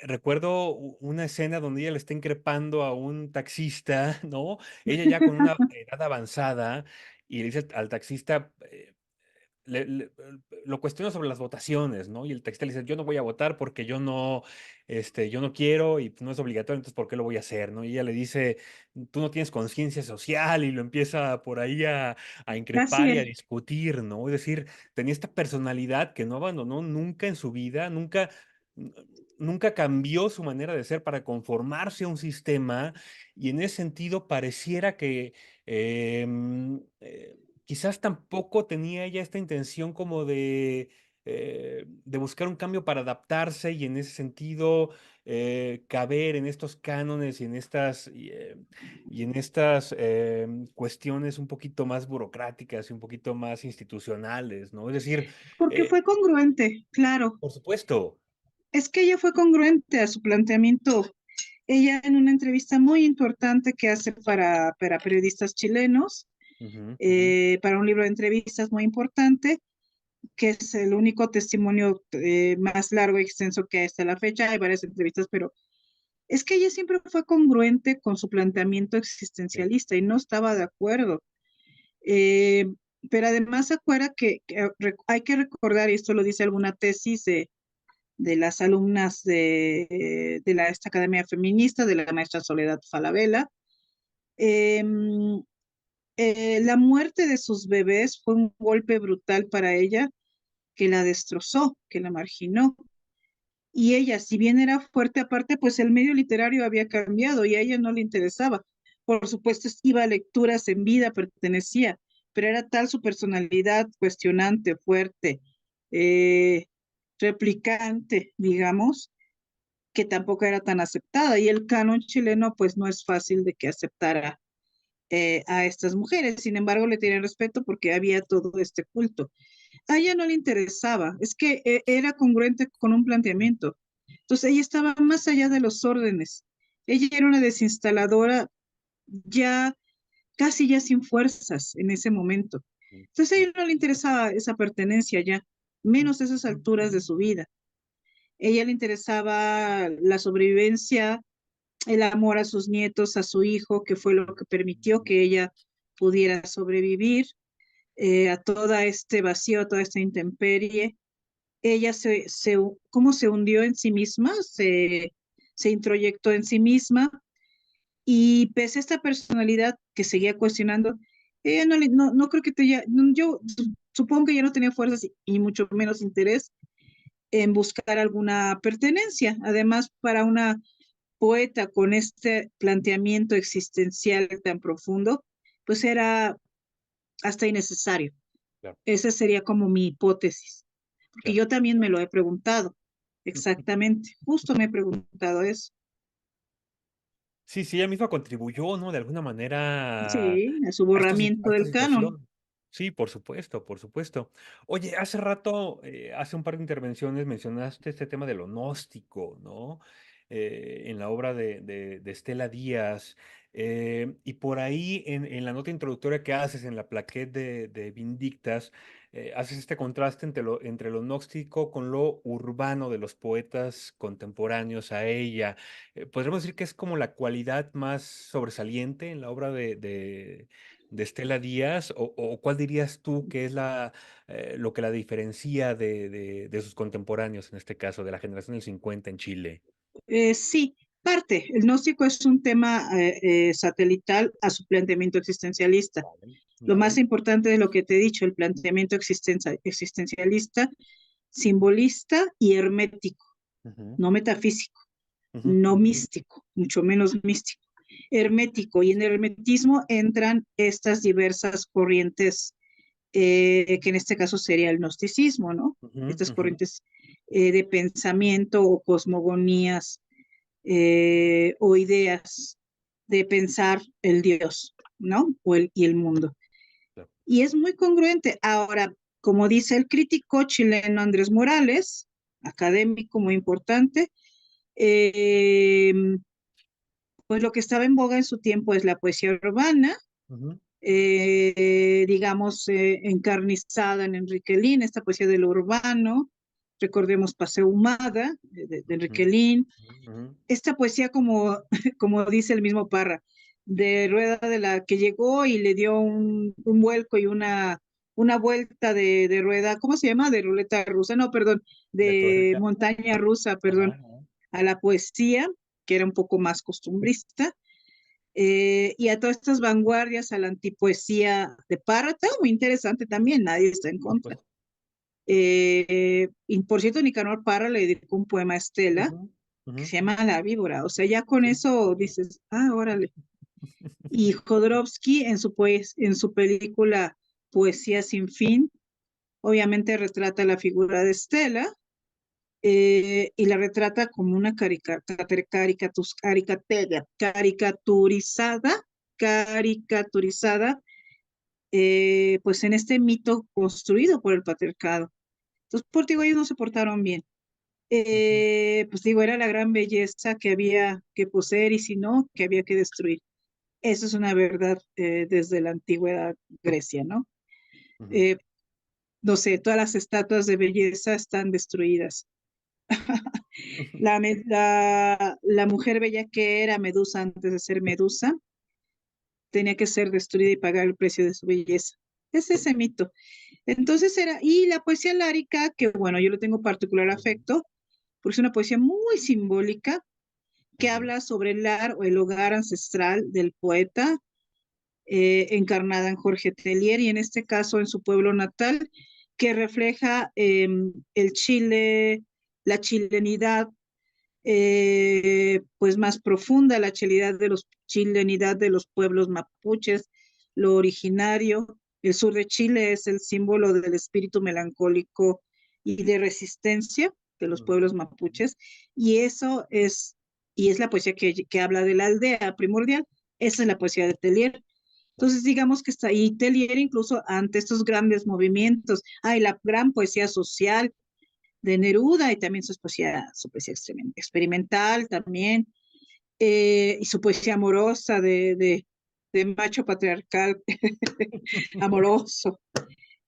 recuerdo una escena donde ella le está increpando a un taxista, ¿no? Ella ya con una edad avanzada y le dice al taxista, lo cuestiona sobre las votaciones, ¿no? Y el taxista le dice, yo no voy a votar porque yo no quiero y no es obligatorio, entonces ¿por qué lo voy a hacer, no? Y ella le dice, tú no tienes conciencia social y lo empieza por ahí a Así increpar y a es. discutir, ¿no? Es decir, tenía esta personalidad que no abandonó nunca en su vida, nunca cambió su manera de ser para conformarse a un sistema y en ese sentido pareciera que quizás tampoco tenía ella esta intención como de buscar un cambio para adaptarse y en ese sentido caber en estos cánones y en estas cuestiones un poquito más burocráticas y un poquito más institucionales, ¿no? Es decir, Porque eh, fue congruente, claro. por supuesto. Es que ella fue congruente a su planteamiento. Ella en una entrevista muy importante que hace para periodistas chilenos, Ujú, ujú. para un libro de entrevistas muy importante, que es el único testimonio más largo y extenso que hay hasta la fecha. Hay varias entrevistas, pero es que ella siempre fue congruente con su planteamiento Sí. existencialista y no estaba de acuerdo. Eh, pero además se acuerda hay que recordar, y esto lo dice alguna tesis de las alumnas esta Academia Feminista, de la maestra Soledad Falabella, eh, la muerte de sus bebés fue un golpe brutal para ella que la destrozó, que la marginó. Y ella, si bien era fuerte aparte, pues el medio literario había cambiado y a ella no le interesaba. Por supuesto, iba a lecturas en vida, pertenecía, pero era tal su personalidad cuestionante, fuerte, eh, replicante, digamos, que tampoco era tan aceptada. Y el canon chileno, pues no es fácil de que aceptara a estas mujeres. Sin embargo, le tenían respeto porque había todo este culto. A ella no le interesaba, es que era congruente con un planteamiento. Entonces ella estaba más allá de los órdenes. Ella era una desinstaladora ya casi ya sin fuerzas en ese momento. Entonces a ella no le interesaba esa pertenencia ya, menos esas alturas de su vida. A ella le interesaba la sobrevivencia, el amor a sus nietos, a su hijo, que fue lo que permitió que ella pudiera sobrevivir a todo este vacío, a toda esta intemperie. Ella ¿cómo se hundió en sí misma? Se introyectó en sí misma y pese a esta personalidad que seguía cuestionando, ella no creo que yo supongo que ya no tenía fuerzas y mucho menos interés en buscar alguna pertenencia. Además, para una poeta con este planteamiento existencial tan profundo, pues era hasta innecesario. Claro, Esa sería como mi hipótesis, porque claro. yo también me lo he preguntado. Exactamente, justo me he preguntado eso. Sí, sí, ella misma contribuyó, ¿no? De alguna manera a Sí, a su a borramiento esta del canon. situación. Sí, por supuesto, por supuesto. Oye, hace rato, hace un par de intervenciones mencionaste este tema de lo gnóstico, ¿no? En la obra de Estela Díaz. Y por ahí, en la nota introductoria que haces en la plaquette de Vindictas, haces este contraste entre lo gnóstico con lo urbano de los poetas contemporáneos a ella. Podríamos decir que es como la cualidad más sobresaliente en la obra de Estela Díaz, o cuál dirías tú que es lo que la diferencia de sus contemporáneos, en este caso, de la generación del 50 en Chile. Sí, parte. El gnóstico es un tema satelital a su planteamiento existencialista. Vale, Lo más vale. importante de lo que te he dicho, el planteamiento existencialista, simbolista y hermético, Ujú, no metafísico, ujú, no místico, mucho menos místico. Hermético, y en el hermetismo entran estas diversas corrientes, que en este caso sería el gnosticismo, ¿no? ujú, Estas ujú, corrientes de pensamiento o cosmogonías o ideas de pensar el Dios, ¿no? Y el mundo. claro. Y es muy congruente. Ahora, como dice el crítico chileno Andrés Morales, académico muy importante, eh, pues lo que estaba en boga en su tiempo es la poesía urbana, Ujú, digamos, encarnizada en Enrique Lin, esta poesía de lo urbano, recordemos Paseo Humada de ujú, Enrique Lin, ujú, esta poesía como, como dice el mismo Parra, de Rueda de la que llegó y le dio un vuelco y una vuelta de rueda, ¿cómo se llama? De ruleta rusa, no, perdón, de de tuerca. montaña rusa, Ajá, perdón, ajá. a la poesía, que era un poco más costumbrista, y a todas estas vanguardias, a la antipoesía de Parra, está muy interesante también, nadie está en Por contra. supuesto. Y por cierto, Nicanor Parra le dedicó un poema a Estela, Ujú, ujú, que se llama La Víbora. O sea, ya con sí. eso dices, ah, órale. Y Jodorowsky en su película Poesía sin fin, obviamente retrata la figura de Estela, y la retrata como una caricaturizada, pues en este mito construido por el patriarcado. Entonces, por digo, ellos no se portaron bien. Ujú, Pues digo, era la gran belleza que había que poseer y si no, que había que destruir. Eso es una verdad desde la antigüedad Grecia, ¿no? ujú. Eh, no sé, todas las estatuas de belleza están destruidas. La mujer bella que era Medusa antes de ser Medusa tenía que ser destruida y pagar el precio de su belleza. Es ese mito. Entonces era, y la poesía lárica, que bueno, yo le tengo particular afecto, porque es una poesía muy simbólica, que Ujú, habla sobre el lar o el hogar ancestral del poeta, encarnada en Jorge Tellier y en este caso en su pueblo natal, que refleja el Chile, la chilenidad pues más profunda, la chilenidad de los pueblos mapuches, lo originario. El sur de Chile es el símbolo del espíritu melancólico y de resistencia de los ujú, pueblos mapuches, y y es la poesía que habla de la aldea primordial, esa es la poesía de Tellier. Entonces, digamos que está ahí Tellier incluso ante estos grandes movimientos. Hay la gran poesía social de Neruda y también su poesía experimental también, y su poesía amorosa de macho patriarcal amoroso,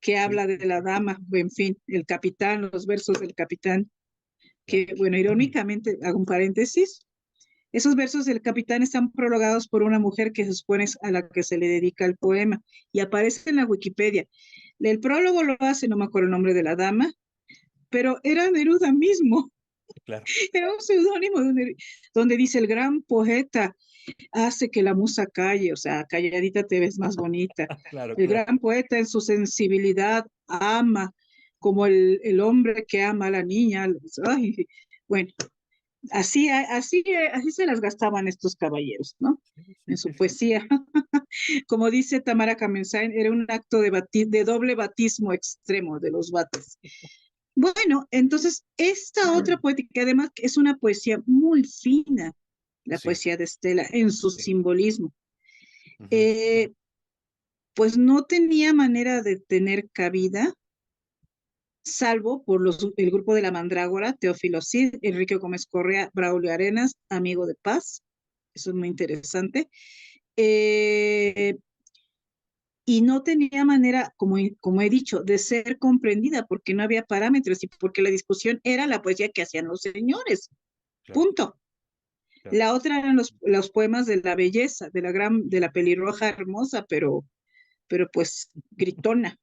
que sí, habla de sí, la sí, dama, en fin, el capitán, los versos del capitán, claro. que, bueno, irónicamente, hago un paréntesis, esos versos del capitán están prologados por una mujer que se supone es a la que se le dedica el poema y aparece en la Wikipedia. El prólogo lo hace, no me acuerdo el nombre de la dama, pero era Neruda mismo. Claro. Era un seudónimo donde dice el gran poeta. hace que la musa calle, o sea, calladita te ves más bonita. Claro, El claro. gran poeta en su sensibilidad ama, como el hombre que ama a la niña. Ay, bueno, así se las gastaban estos caballeros, ¿no? Sí, sí, En su sí, sí. poesía. Como dice Tamara Kamensain, era un acto de doble batismo extremo de los vatos. Bueno, entonces esta otra poética, además es una poesía muy fina, la Sí, poesía de Estela, en su sí. simbolismo. Ujú. Eh, pues no tenía manera de tener cabida, salvo por el grupo de la Mandrágora, Teófilo Cid, Enrique Gómez Correa, Braulio Arenas, Amigo de Paz. Eso es muy interesante. Eh, y no tenía manera, como he dicho, de ser comprendida porque no había parámetros y porque la discusión era la poesía que hacían los señores. Claro, Punto. claro. La otra eran los poemas de la belleza, de la pelirroja hermosa, pero pues gritona.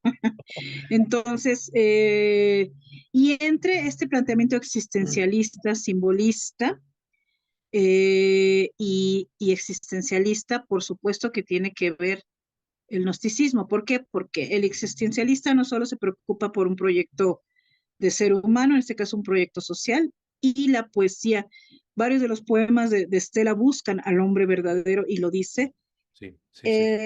Entonces, y entre este planteamiento existencialista, simbolista y existencialista, por supuesto que tiene que ver el gnosticismo. ¿Por qué? Porque el existencialista no solo se preocupa por un proyecto de ser humano, en este caso un proyecto social, y la poesía, varios de los poemas de Estela buscan al hombre verdadero y lo dice. Sí, sí, sí, sí.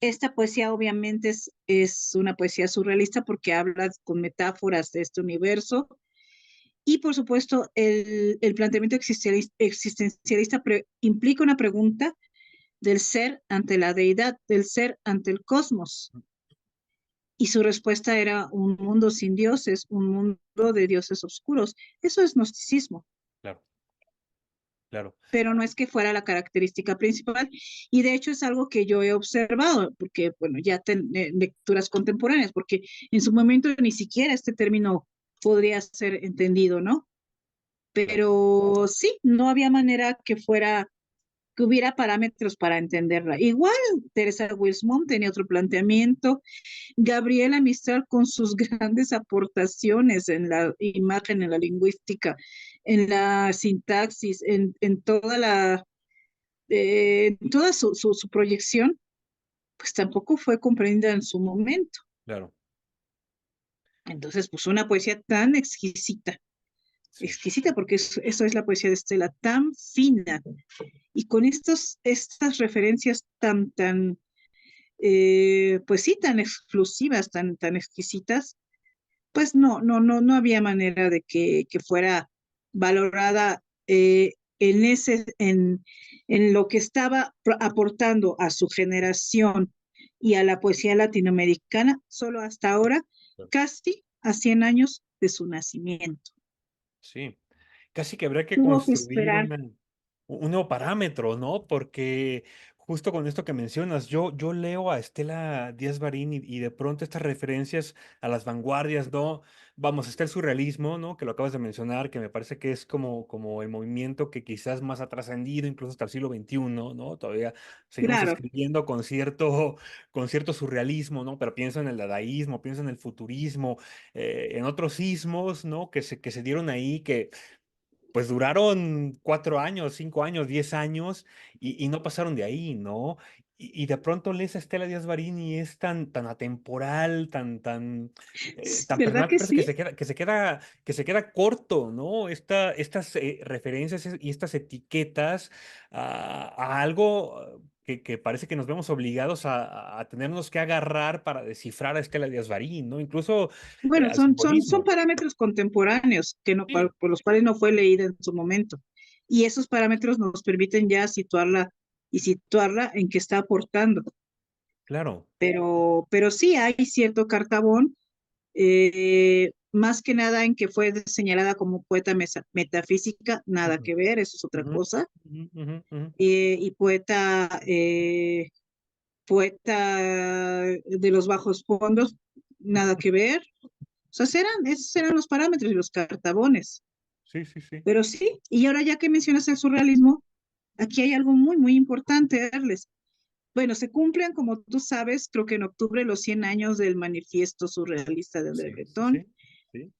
Esta poesía obviamente es una poesía surrealista porque habla con metáforas de este universo y por supuesto el planteamiento existencialista implica una pregunta del ser ante la deidad, del ser ante el cosmos. Y su respuesta era un mundo sin dioses, un mundo de dioses oscuros. Eso es gnosticismo, Claro, claro. pero no es que fuera la característica principal. Y de hecho es algo que yo he observado, porque, bueno, ya lecturas contemporáneas, porque en su momento ni siquiera este término podría ser entendido, ¿no? Claro. Pero sí, no había manera que hubiera parámetros para entenderla. Igual Teresa Wilsmont tenía otro planteamiento, Gabriela Mistral con sus grandes aportaciones en la imagen, en la lingüística, en la sintaxis, en toda su proyección, pues tampoco fue comprendida en su momento. Claro. Entonces, pues una poesía tan exquisita, Sí, exquisita porque eso es la poesía de Estela, tan fina y con estas referencias pues sí, tan exclusivas, tan exquisitas, pues no había manera de que fuera valorada en lo que estaba aportando a su generación y a la poesía latinoamericana, solo hasta ahora, claro. casi a 100 años de su nacimiento. Sí. Casi que habría que Tuvo que construir esperar. un nuevo parámetro, ¿no? Porque justo con esto que mencionas, yo leo a Estela Díaz Barín y de pronto estas referencias a las vanguardias, ¿no? Vamos, está el surrealismo, ¿no? Que lo acabas de mencionar, que me parece que es como el movimiento que quizás más ha trascendido, incluso hasta el siglo XXI, ¿no? Todavía seguimos Claro, escribiendo con cierto surrealismo, ¿no? Pero pienso en el dadaísmo, pienso en el futurismo, en otros sismos, ¿no? Que se dieron ahí, que pues duraron 4 años, 5 años, 10 años y no pasaron de ahí, ¿no? Y de pronto lees a Estela Díaz Barín y es tan atemporal, tan ¿verdad personal, que parece que sí? se queda corto, ¿no? Estas referencias y estas etiquetas a algo que parece que nos vemos obligados a tenernos que agarrar para descifrar a Estela Díaz Barín, ¿no? Incluso Bueno, al son simbolismo. parámetros contemporáneos que no, Sí, por los cuales no fue leída en su momento. Y esos parámetros nos permiten ya situarla en que está aportando. claro. Pero sí hay cierto cartabón, más que nada en que fue señalada como poeta metafísica, nada Ujú, que ver, eso es otra ujú, cosa. ujú, ujú, ujú. Y poeta de los bajos fondos, nada que ver. O sea, esos eran los parámetros y los cartabones. Sí, sí, sí. Pero sí, y ahora ya que mencionas el surrealismo, aquí hay algo muy, muy importante, Erles. Bueno, se cumplen, como tú sabes, creo que en octubre los 100 años del manifiesto surrealista de André Sí, sí, sí. Breton. Sí.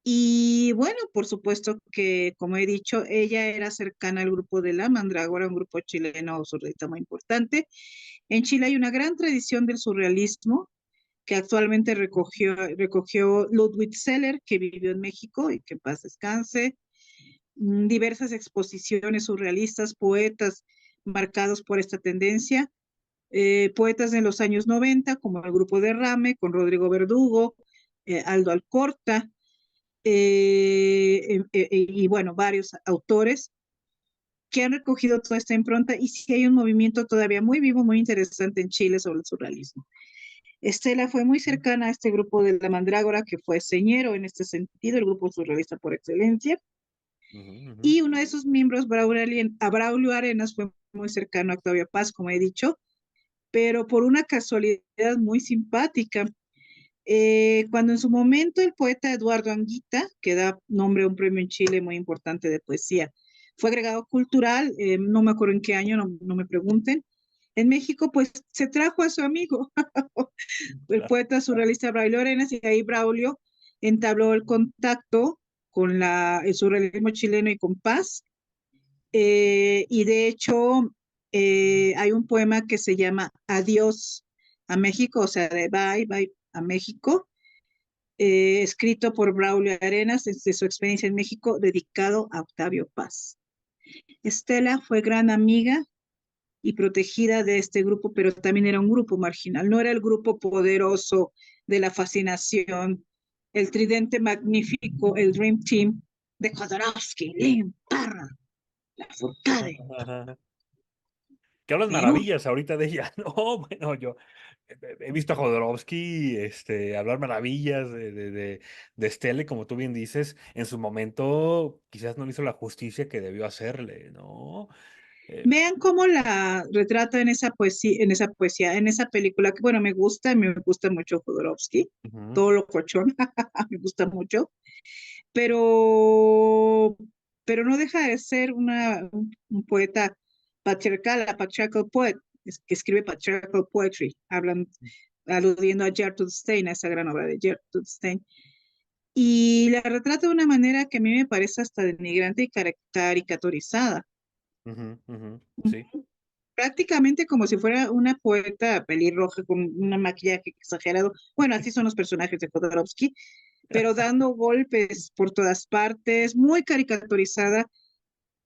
Y bueno, por supuesto que, como he dicho, ella era cercana al grupo de La Mandrágora, un grupo chileno surrealista muy importante. En Chile hay una gran tradición del surrealismo que actualmente recogió Ludwig Seller, que vivió en México y que en paz descanse. Diversas exposiciones surrealistas, poetas marcados por esta tendencia, poetas de los años 90, como el grupo de Rame, con Rodrigo Verdugo, Aldo Alcorta, y bueno, varios autores que han recogido toda esta impronta y sí hay un movimiento todavía muy vivo, muy interesante en Chile sobre el surrealismo. Estela fue muy cercana a este grupo de la Mandrágora, que fue señero en este sentido, el grupo surrealista por excelencia, Ujú, ujú. y uno de sus miembros, Braulio Arenas, fue muy cercano a Octavio Paz, como he dicho, pero por una casualidad muy simpática. Cuando en su momento el poeta Eduardo Anguita, que da nombre a un premio en Chile muy importante de poesía, fue agregado cultural, no me acuerdo en qué año, no me pregunten. En México, pues se trajo a su amigo, el Claro. poeta surrealista Braulio Arenas, y ahí Braulio entabló el contacto con el surrealismo chileno y con Paz. Y de hecho, hay un poema que se llama Adiós a México, o sea, de Bye, Bye a México, escrito por Braulio Arenas desde su experiencia en México, dedicado a Octavio Paz. Estela fue gran amiga y protegida de este grupo, pero también era un grupo marginal, no era el grupo poderoso de la fascinación, el tridente magnífico, el Dream Team de Jodorowsky, Lynn, Parra, La Furcade, Que hablas Perón. maravillas ahorita de ella. No, bueno, yo he visto a Jodorowsky hablar maravillas de Stelle, como tú bien dices. En su momento quizás no le hizo la justicia que debió hacerle, ¿no? Eh, Vean cómo la retrata en esa película, que bueno, me gusta mucho Jodorowsky, ujú, todo lo cochón, me gusta mucho, pero, pero no deja de ser un poeta patriarcal, a patriarchal poet, que escribe patriarchal poetry, aludiendo a Gertrude Stein, a esa gran obra de Gertrude Stein. Y la retrata de una manera que a mí me parece hasta denigrante y caricaturizada. ujú, ujú, sí. Prácticamente como si fuera una poeta pelirroja con un maquillaje exagerado. Bueno, así son los personajes de Jodorowsky, pero dando golpes por todas partes, muy caricaturizada.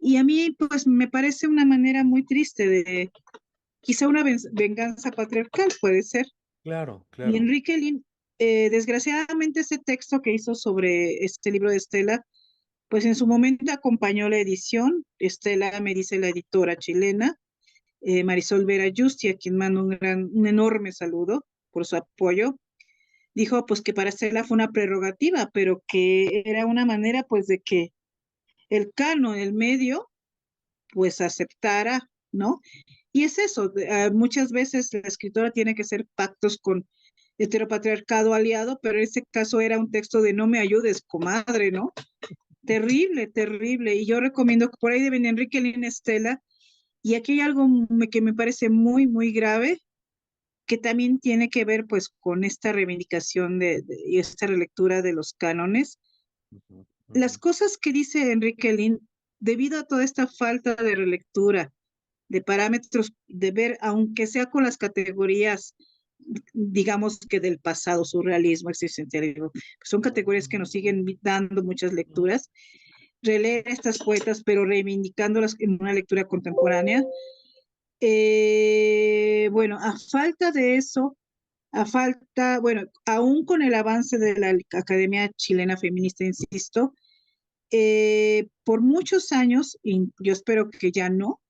Y a mí, pues, me parece una manera muy triste de, quizá una venganza patriarcal, puede ser. Claro, Y claro. Enrique Lin, desgraciadamente, ese texto que hizo sobre este libro de Estela, pues en su momento acompañó la edición. Estela me dice la editora chilena, Marisol Vera Justi, a quien mando un enorme saludo por su apoyo. Dijo pues que para Estela fue una prerrogativa, pero que era una manera pues de que el canon, el medio, pues aceptara, ¿no? Y es eso, muchas veces la escritora tiene que hacer pactos con heteropatriarcado aliado, pero en este caso era un texto de no me ayudes, comadre, ¿no? Terrible, terrible. Y yo recomiendo que por ahí deben Enrique Lin Estela. Y aquí hay algo que me parece muy, muy grave, que también tiene que ver pues con esta reivindicación y esta relectura de los cánones. Ujú, Las ujú, cosas que dice Enrique Lin, debido a toda esta falta de relectura, de parámetros, de ver, aunque sea con las categorías, digamos que del pasado, surrealismo, existencialismo, son categorías que nos siguen dando muchas lecturas, releer a estas poetas, pero reivindicándolas en una lectura contemporánea. Bueno, a falta de eso, bueno, aún con el avance de la Academia Chilena Feminista, insisto, por muchos años, y yo espero que ya no,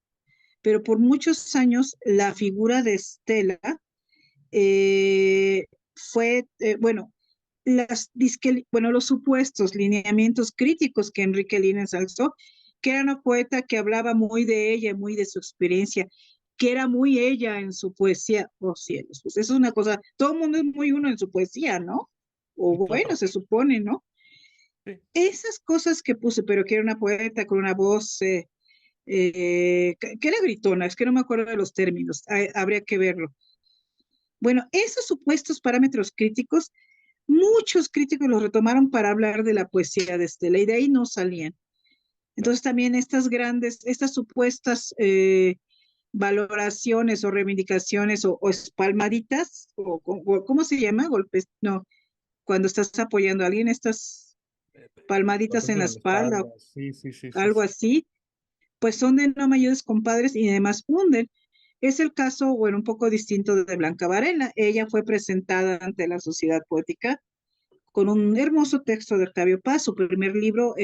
pero por muchos años la figura de Estela fue, bueno, bueno, los supuestos lineamientos críticos que Enrique Lina ensalzó, que era una poeta que hablaba muy de ella, muy de su experiencia, que era muy ella en su poesía. Oh cielos, pues eso es una cosa, todo el mundo es muy uno en su poesía, ¿no? O bueno, claro. se supone, ¿no? Sí. Esas cosas que puse, pero que era una poeta con una voz que era gritona, es que no me acuerdo de los términos, habría que verlo. Bueno, esos supuestos parámetros críticos muchos críticos los retomaron para hablar de la poesía de Estela y de ahí no salían. Claro. Entonces también estas supuestas valoraciones o reivindicaciones o espalmaditas, o ¿cómo se llama? Golpes, no, cuando estás apoyando a alguien, estas palmaditas en Golpes la en la espalda, espalda. Sí, sí, sí, sí, algo sí. así, pues son de no me ayudes, compadres, y además hunden. Es el caso, bueno, un poco distinto de Blanca Varela. Ella fue presentada ante la Sociedad Poética con un hermoso texto de Octavio Paz, su primer libro,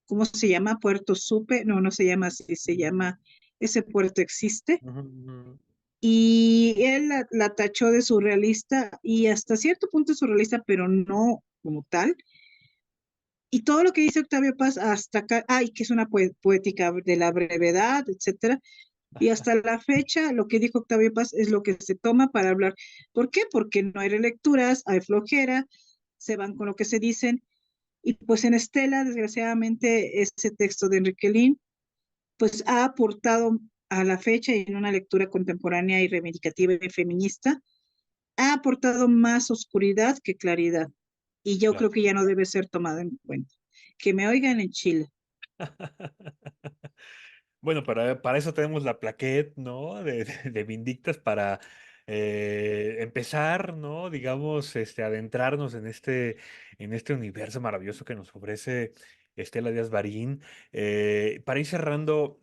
¿cómo se llama? Puerto Supe, no, no se llama así, se llama Ese puerto existe. Ujú, ujú. Y él la tachó de surrealista y hasta cierto punto surrealista, pero no como tal. Y todo lo que dice Octavio Paz hasta acá, ay, que es una poética de la brevedad, etcétera. Y hasta la fecha, lo que dijo Octavio Paz es lo que se toma para hablar. ¿Por qué? Porque no hay relecturas, hay flojera, se van con lo que se dicen. Y pues en Estela, desgraciadamente, ese texto de Enrique Lin, pues ha aportado a la fecha y en una lectura contemporánea y reivindicativa y feminista, ha aportado más oscuridad que claridad. Y yo Claro. creo que ya no debe ser tomado en cuenta. Que me oigan en Chile. Bueno, para eso tenemos la plaquette, ¿no? De Vindictas para empezar, ¿no? Digamos, adentrarnos en este universo maravilloso que nos ofrece Estela Díaz Barín. Para ir cerrando,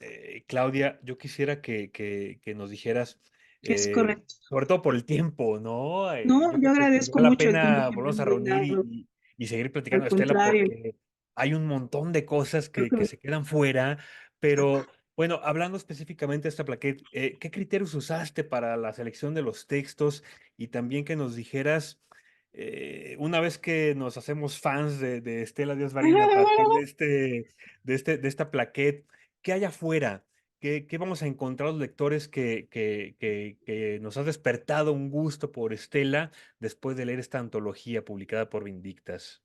Claudia, yo quisiera que nos dijeras, Es correcto. sobre todo por el tiempo, ¿no? No, Yo yo creo que agradezco vale la mucho el tiempo pena que me volvernos han a reunir brindado. y seguir platicando Al de Estela contrario, porque hay un montón de cosas creo que que se quedan fuera, pero bueno, hablando específicamente de esta plaqueta, ¿qué criterios usaste para la selección de los textos? Y también que nos dijeras, una vez que nos hacemos fans de Estela Díaz Barín a partir de esta plaqueta, ¿qué hay afuera? ¿Qué vamos a encontrar los lectores que nos has despertado un gusto por Estela después de leer esta antología publicada por Vindictas?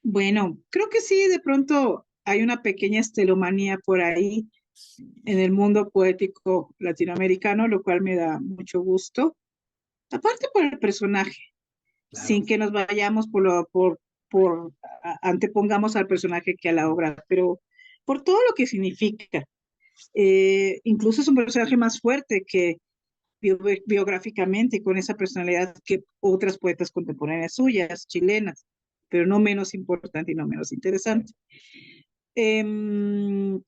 bueno, creo que sí, de pronto hay una pequeña estelomanía por ahí Sí, en el mundo poético latinoamericano, lo cual me da mucho gusto. Aparte por el personaje, sin claro. que nos vayamos antepongamos al personaje que a la obra, pero por todo lo que significa. Incluso es un personaje más fuerte que biográficamente, con esa personalidad que otras poetas contemporáneas suyas, chilenas, pero no menos importante y no menos interesante. Em,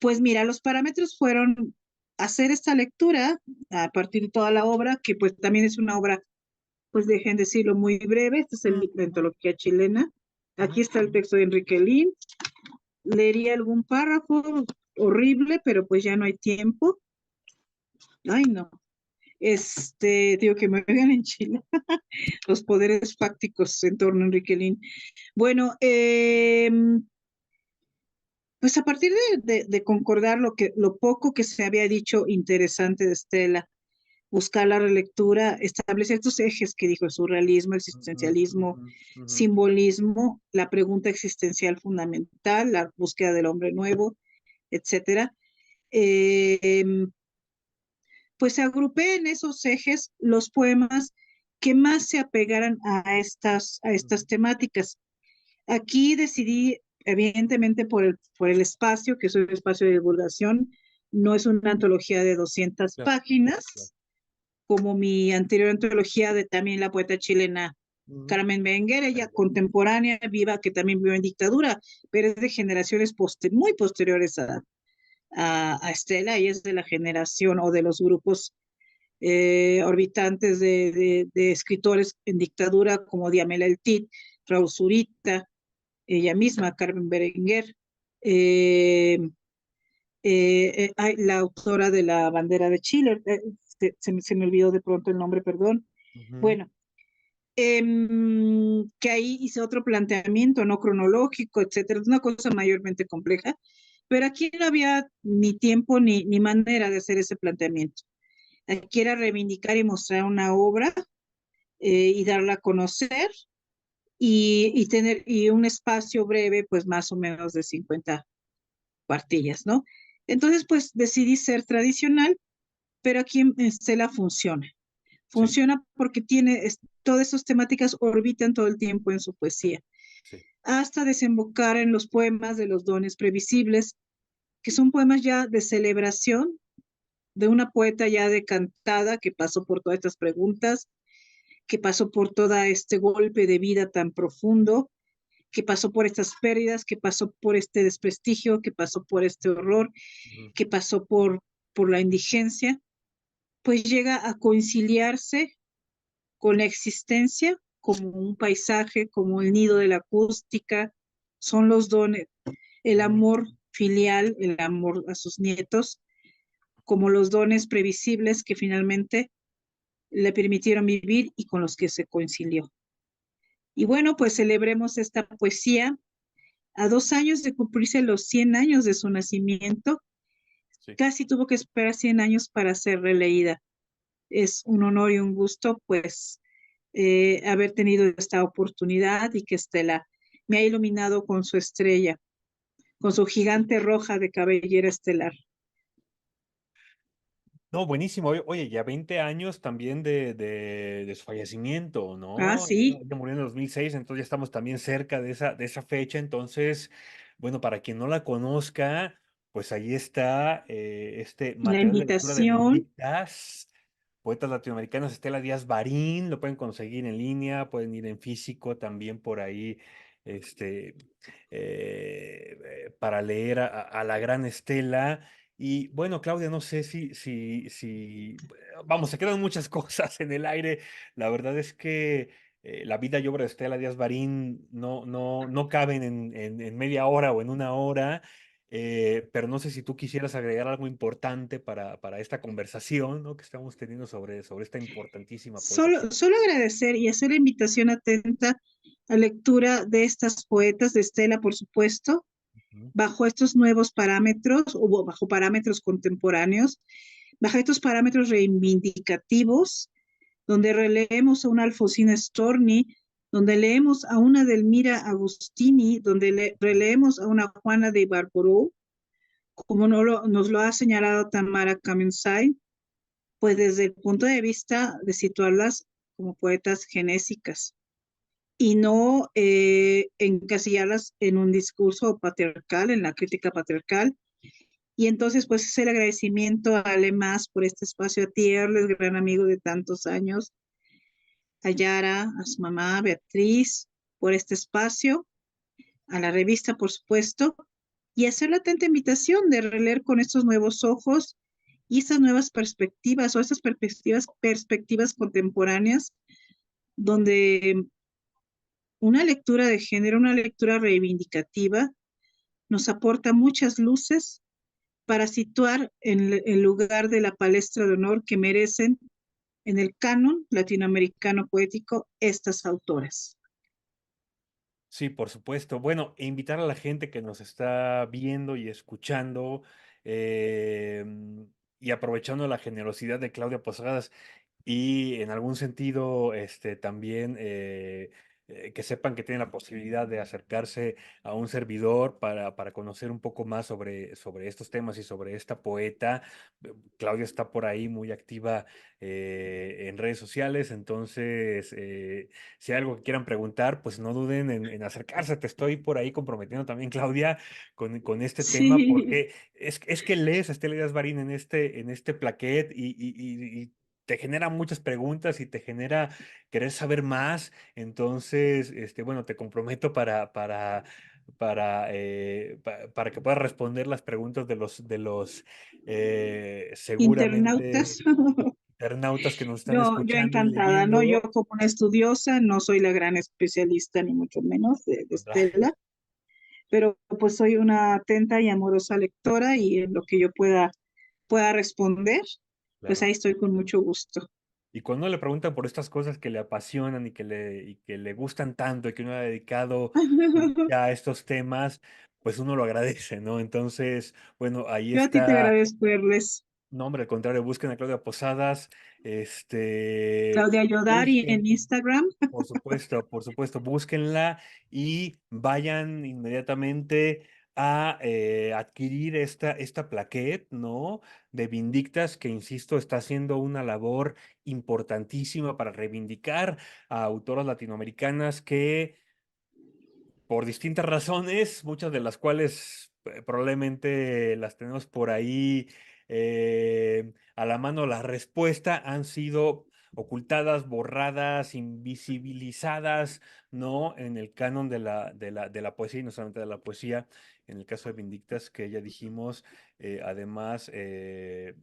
pues mira, los parámetros fueron hacer esta lectura a partir de toda la obra, que pues también es una obra, pues dejen decirlo, muy breve. Esta es la antología chilena. Aquí está el texto de Enrique Lin. Leería algún párrafo horrible, pero pues ya no hay tiempo. Ay, no. Digo que me vean en Chile, los poderes fácticos en torno a Enrique Lin. Bueno, pues a partir de concordar lo poco que se había dicho interesante de Estela, buscar la relectura, establecer estos ejes que dijo: el surrealismo, Ujú, existencialismo, ujú, ujú. simbolismo, la pregunta existencial fundamental, la búsqueda del hombre nuevo, etcétera. Eh, pues agrupé en esos ejes los poemas que más se apegaran a estas temáticas. Aquí decidí, evidentemente, por el espacio, que es un espacio de divulgación, no es una antología de 200 Claro, claro. páginas, como mi anterior antología de también la poeta chilena Ujú. Carmen Berenguer, ella contemporánea, viva, que también vive en dictadura, pero es de generaciones muy posteriores a Estela, y es de la generación o de los grupos orbitantes de escritores en dictadura como Diamela El Tit, Raúl Zurita, ella misma, Carmen Berenguer, eh, la autora de La bandera de Chile, se me olvidó de pronto el nombre, perdón. Ujú. Bueno, que ahí hice otro planteamiento no cronológico, etcétera, es una cosa mayormente compleja, pero aquí no había ni tiempo ni manera de hacer ese planteamiento. Aquí era reivindicar y mostrar una obra y darla a conocer y un espacio breve, pues más o menos de 50 cuartillas, ¿no? Entonces, pues decidí ser tradicional, pero aquí en Stella funciona. Sí, Funciona porque todas esas temáticas orbitan todo el tiempo en su poesía, sí. hasta desembocar en los poemas de los dones previsibles, que son poemas ya de celebración de una poeta ya decantada que pasó por todas estas preguntas, que pasó por todo este golpe de vida tan profundo, que pasó por estas pérdidas, que pasó por este desprestigio, que pasó por este horror, Ujú, que pasó por la indigencia, pues llega a conciliarse con la existencia como un paisaje, como el nido de la acústica, son los dones, el ujú. amor filial, el amor a sus nietos, como los dones previsibles que finalmente le permitieron vivir y con los que se concilió. Y bueno, pues celebremos esta poesía a 2 años de cumplirse los 100 años de su nacimiento. Sí. Casi tuvo que esperar 100 años para ser releída. Es un honor y un gusto, pues, haber tenido esta oportunidad y que Estela me ha iluminado con su estrella, con su gigante roja de cabellera estelar. No, buenísimo. Oye, ya 20 años también de su fallecimiento, Ah, ¿no? sí, Ella murió en el 2006, entonces ya estamos también cerca de esa fecha. Entonces, bueno, para quien no la conozca, pues ahí está este la material de lectura de invitación, Vindictas, poetas latinoamericanos, Estela Díaz Barín, lo pueden conseguir en línea, pueden ir en físico también por ahí, este, para leer a la gran Estela. Y bueno, Claudia, no sé vamos, se quedan muchas cosas en el aire. La verdad es que la vida y obra de Estela Díaz Barín no caben en media hora o en una hora, pero no sé si tú quisieras agregar algo importante para esta conversación, ¿no? Que estamos teniendo sobre esta importantísima poeta chilena. solo agradecer y hacer la invitación atenta a lectura de estas poetas, de Estela, por supuesto, Ujú. bajo estos nuevos parámetros o bajo parámetros contemporáneos, bajo estos parámetros reivindicativos, donde releemos a una Alfonsina Storni, donde leemos a una Delmira Agustini, donde releemos a una Juana de Barborou, como nos lo ha señalado Tamara Kamensay, pues desde el punto de vista de situarlas como poetas genésicas y no encasillarlas en un discurso patriarcal, en la crítica patriarcal. Y entonces, pues es el agradecimiento a Ale Más por este espacio, a Tierles, gran amigo de tantos años, a Yara, a su mamá, Beatriz, por este espacio, a la revista, por supuesto, y hacer la atenta invitación de releer con estos nuevos ojos y estas nuevas perspectivas o estas perspectivas contemporáneas, donde una lectura de género, una lectura reivindicativa, nos aporta muchas luces para situar en el lugar de la palestra de honor que merecen en el canon latinoamericano poético estas autoras. Sí, por supuesto. Bueno, e invitar a la gente que nos está viendo y escuchando, y aprovechando la generosidad de Claudia Posadas y en algún sentido también que sepan que tienen la posibilidad de acercarse a un servidor para conocer un poco más sobre estos temas y sobre esta poeta. Claudia está por ahí muy activa en redes sociales, entonces si hay algo que quieran preguntar, pues no duden en acercarse. Te estoy por ahí comprometiendo también, Claudia, con este tema, Sí, porque es que lees a Estela Díaz Barín en este plaquet y te genera muchas preguntas y te genera querer saber más. Entonces, bueno, te comprometo para que puedas responder las preguntas de los internautas. seguramente internautas que nos están Yo escuchando y encantada, ¿no? Yo leyendo. como una estudiosa no soy la gran especialista, ni mucho menos de Estela, pero pues soy una atenta y amorosa lectora y en lo que yo pueda responder, pues Claro. ahí estoy con mucho gusto. Y cuando le preguntan por estas cosas que le apasionan y que le gustan tanto y que uno ha dedicado ya a estos temas, pues uno lo agradece, ¿no? Entonces, bueno, ahí Yo a ti te está. agradezco, Erles. No, hombre, al contrario, busquen a Claudia Posadas, Claudia Yodari busquen, en Instagram. por supuesto, búsquenla y vayan inmediatamente a adquirir esta plaquet, ¿no? De Vindictas, que insisto, está haciendo una labor importantísima para reivindicar a autoras latinoamericanas que por distintas razones, muchas de las cuales probablemente las tenemos por ahí a la mano, la respuesta han sido ocultadas, borradas, invisibilizadas, ¿no? En el canon de la poesía, y no solamente de la poesía, en el caso de Vindictas, que ya dijimos, además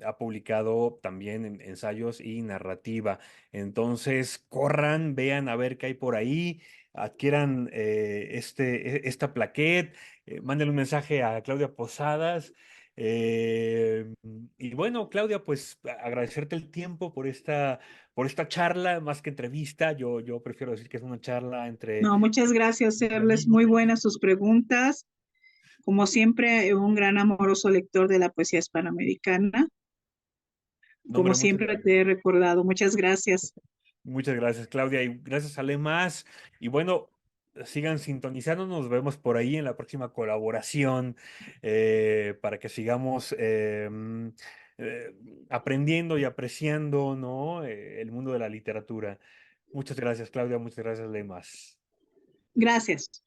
ha publicado también ensayos y narrativa. Entonces, corran, vean a ver qué hay por ahí, adquieran esta plaquet, mándenle un mensaje a Claudia Posadas. Y bueno, Claudia, pues agradecerte el tiempo por esta charla, más que entrevista. Yo prefiero decir que es una charla entre, No, muchas gracias, entre Serles. amigos. Muy buenas sus preguntas. Como siempre, un gran amoroso lector de la poesía hispanoamericana. No, Como hombre, muchas siempre gracias. te he recordado. Muchas gracias. Muchas gracias, Claudia, y gracias, Ale más. Y bueno, sigan sintonizando, nos vemos por ahí en la próxima colaboración para que sigamos eh, aprendiendo y apreciando, ¿no? El mundo de la literatura. Muchas gracias, Claudia, muchas gracias, Ale más. Gracias.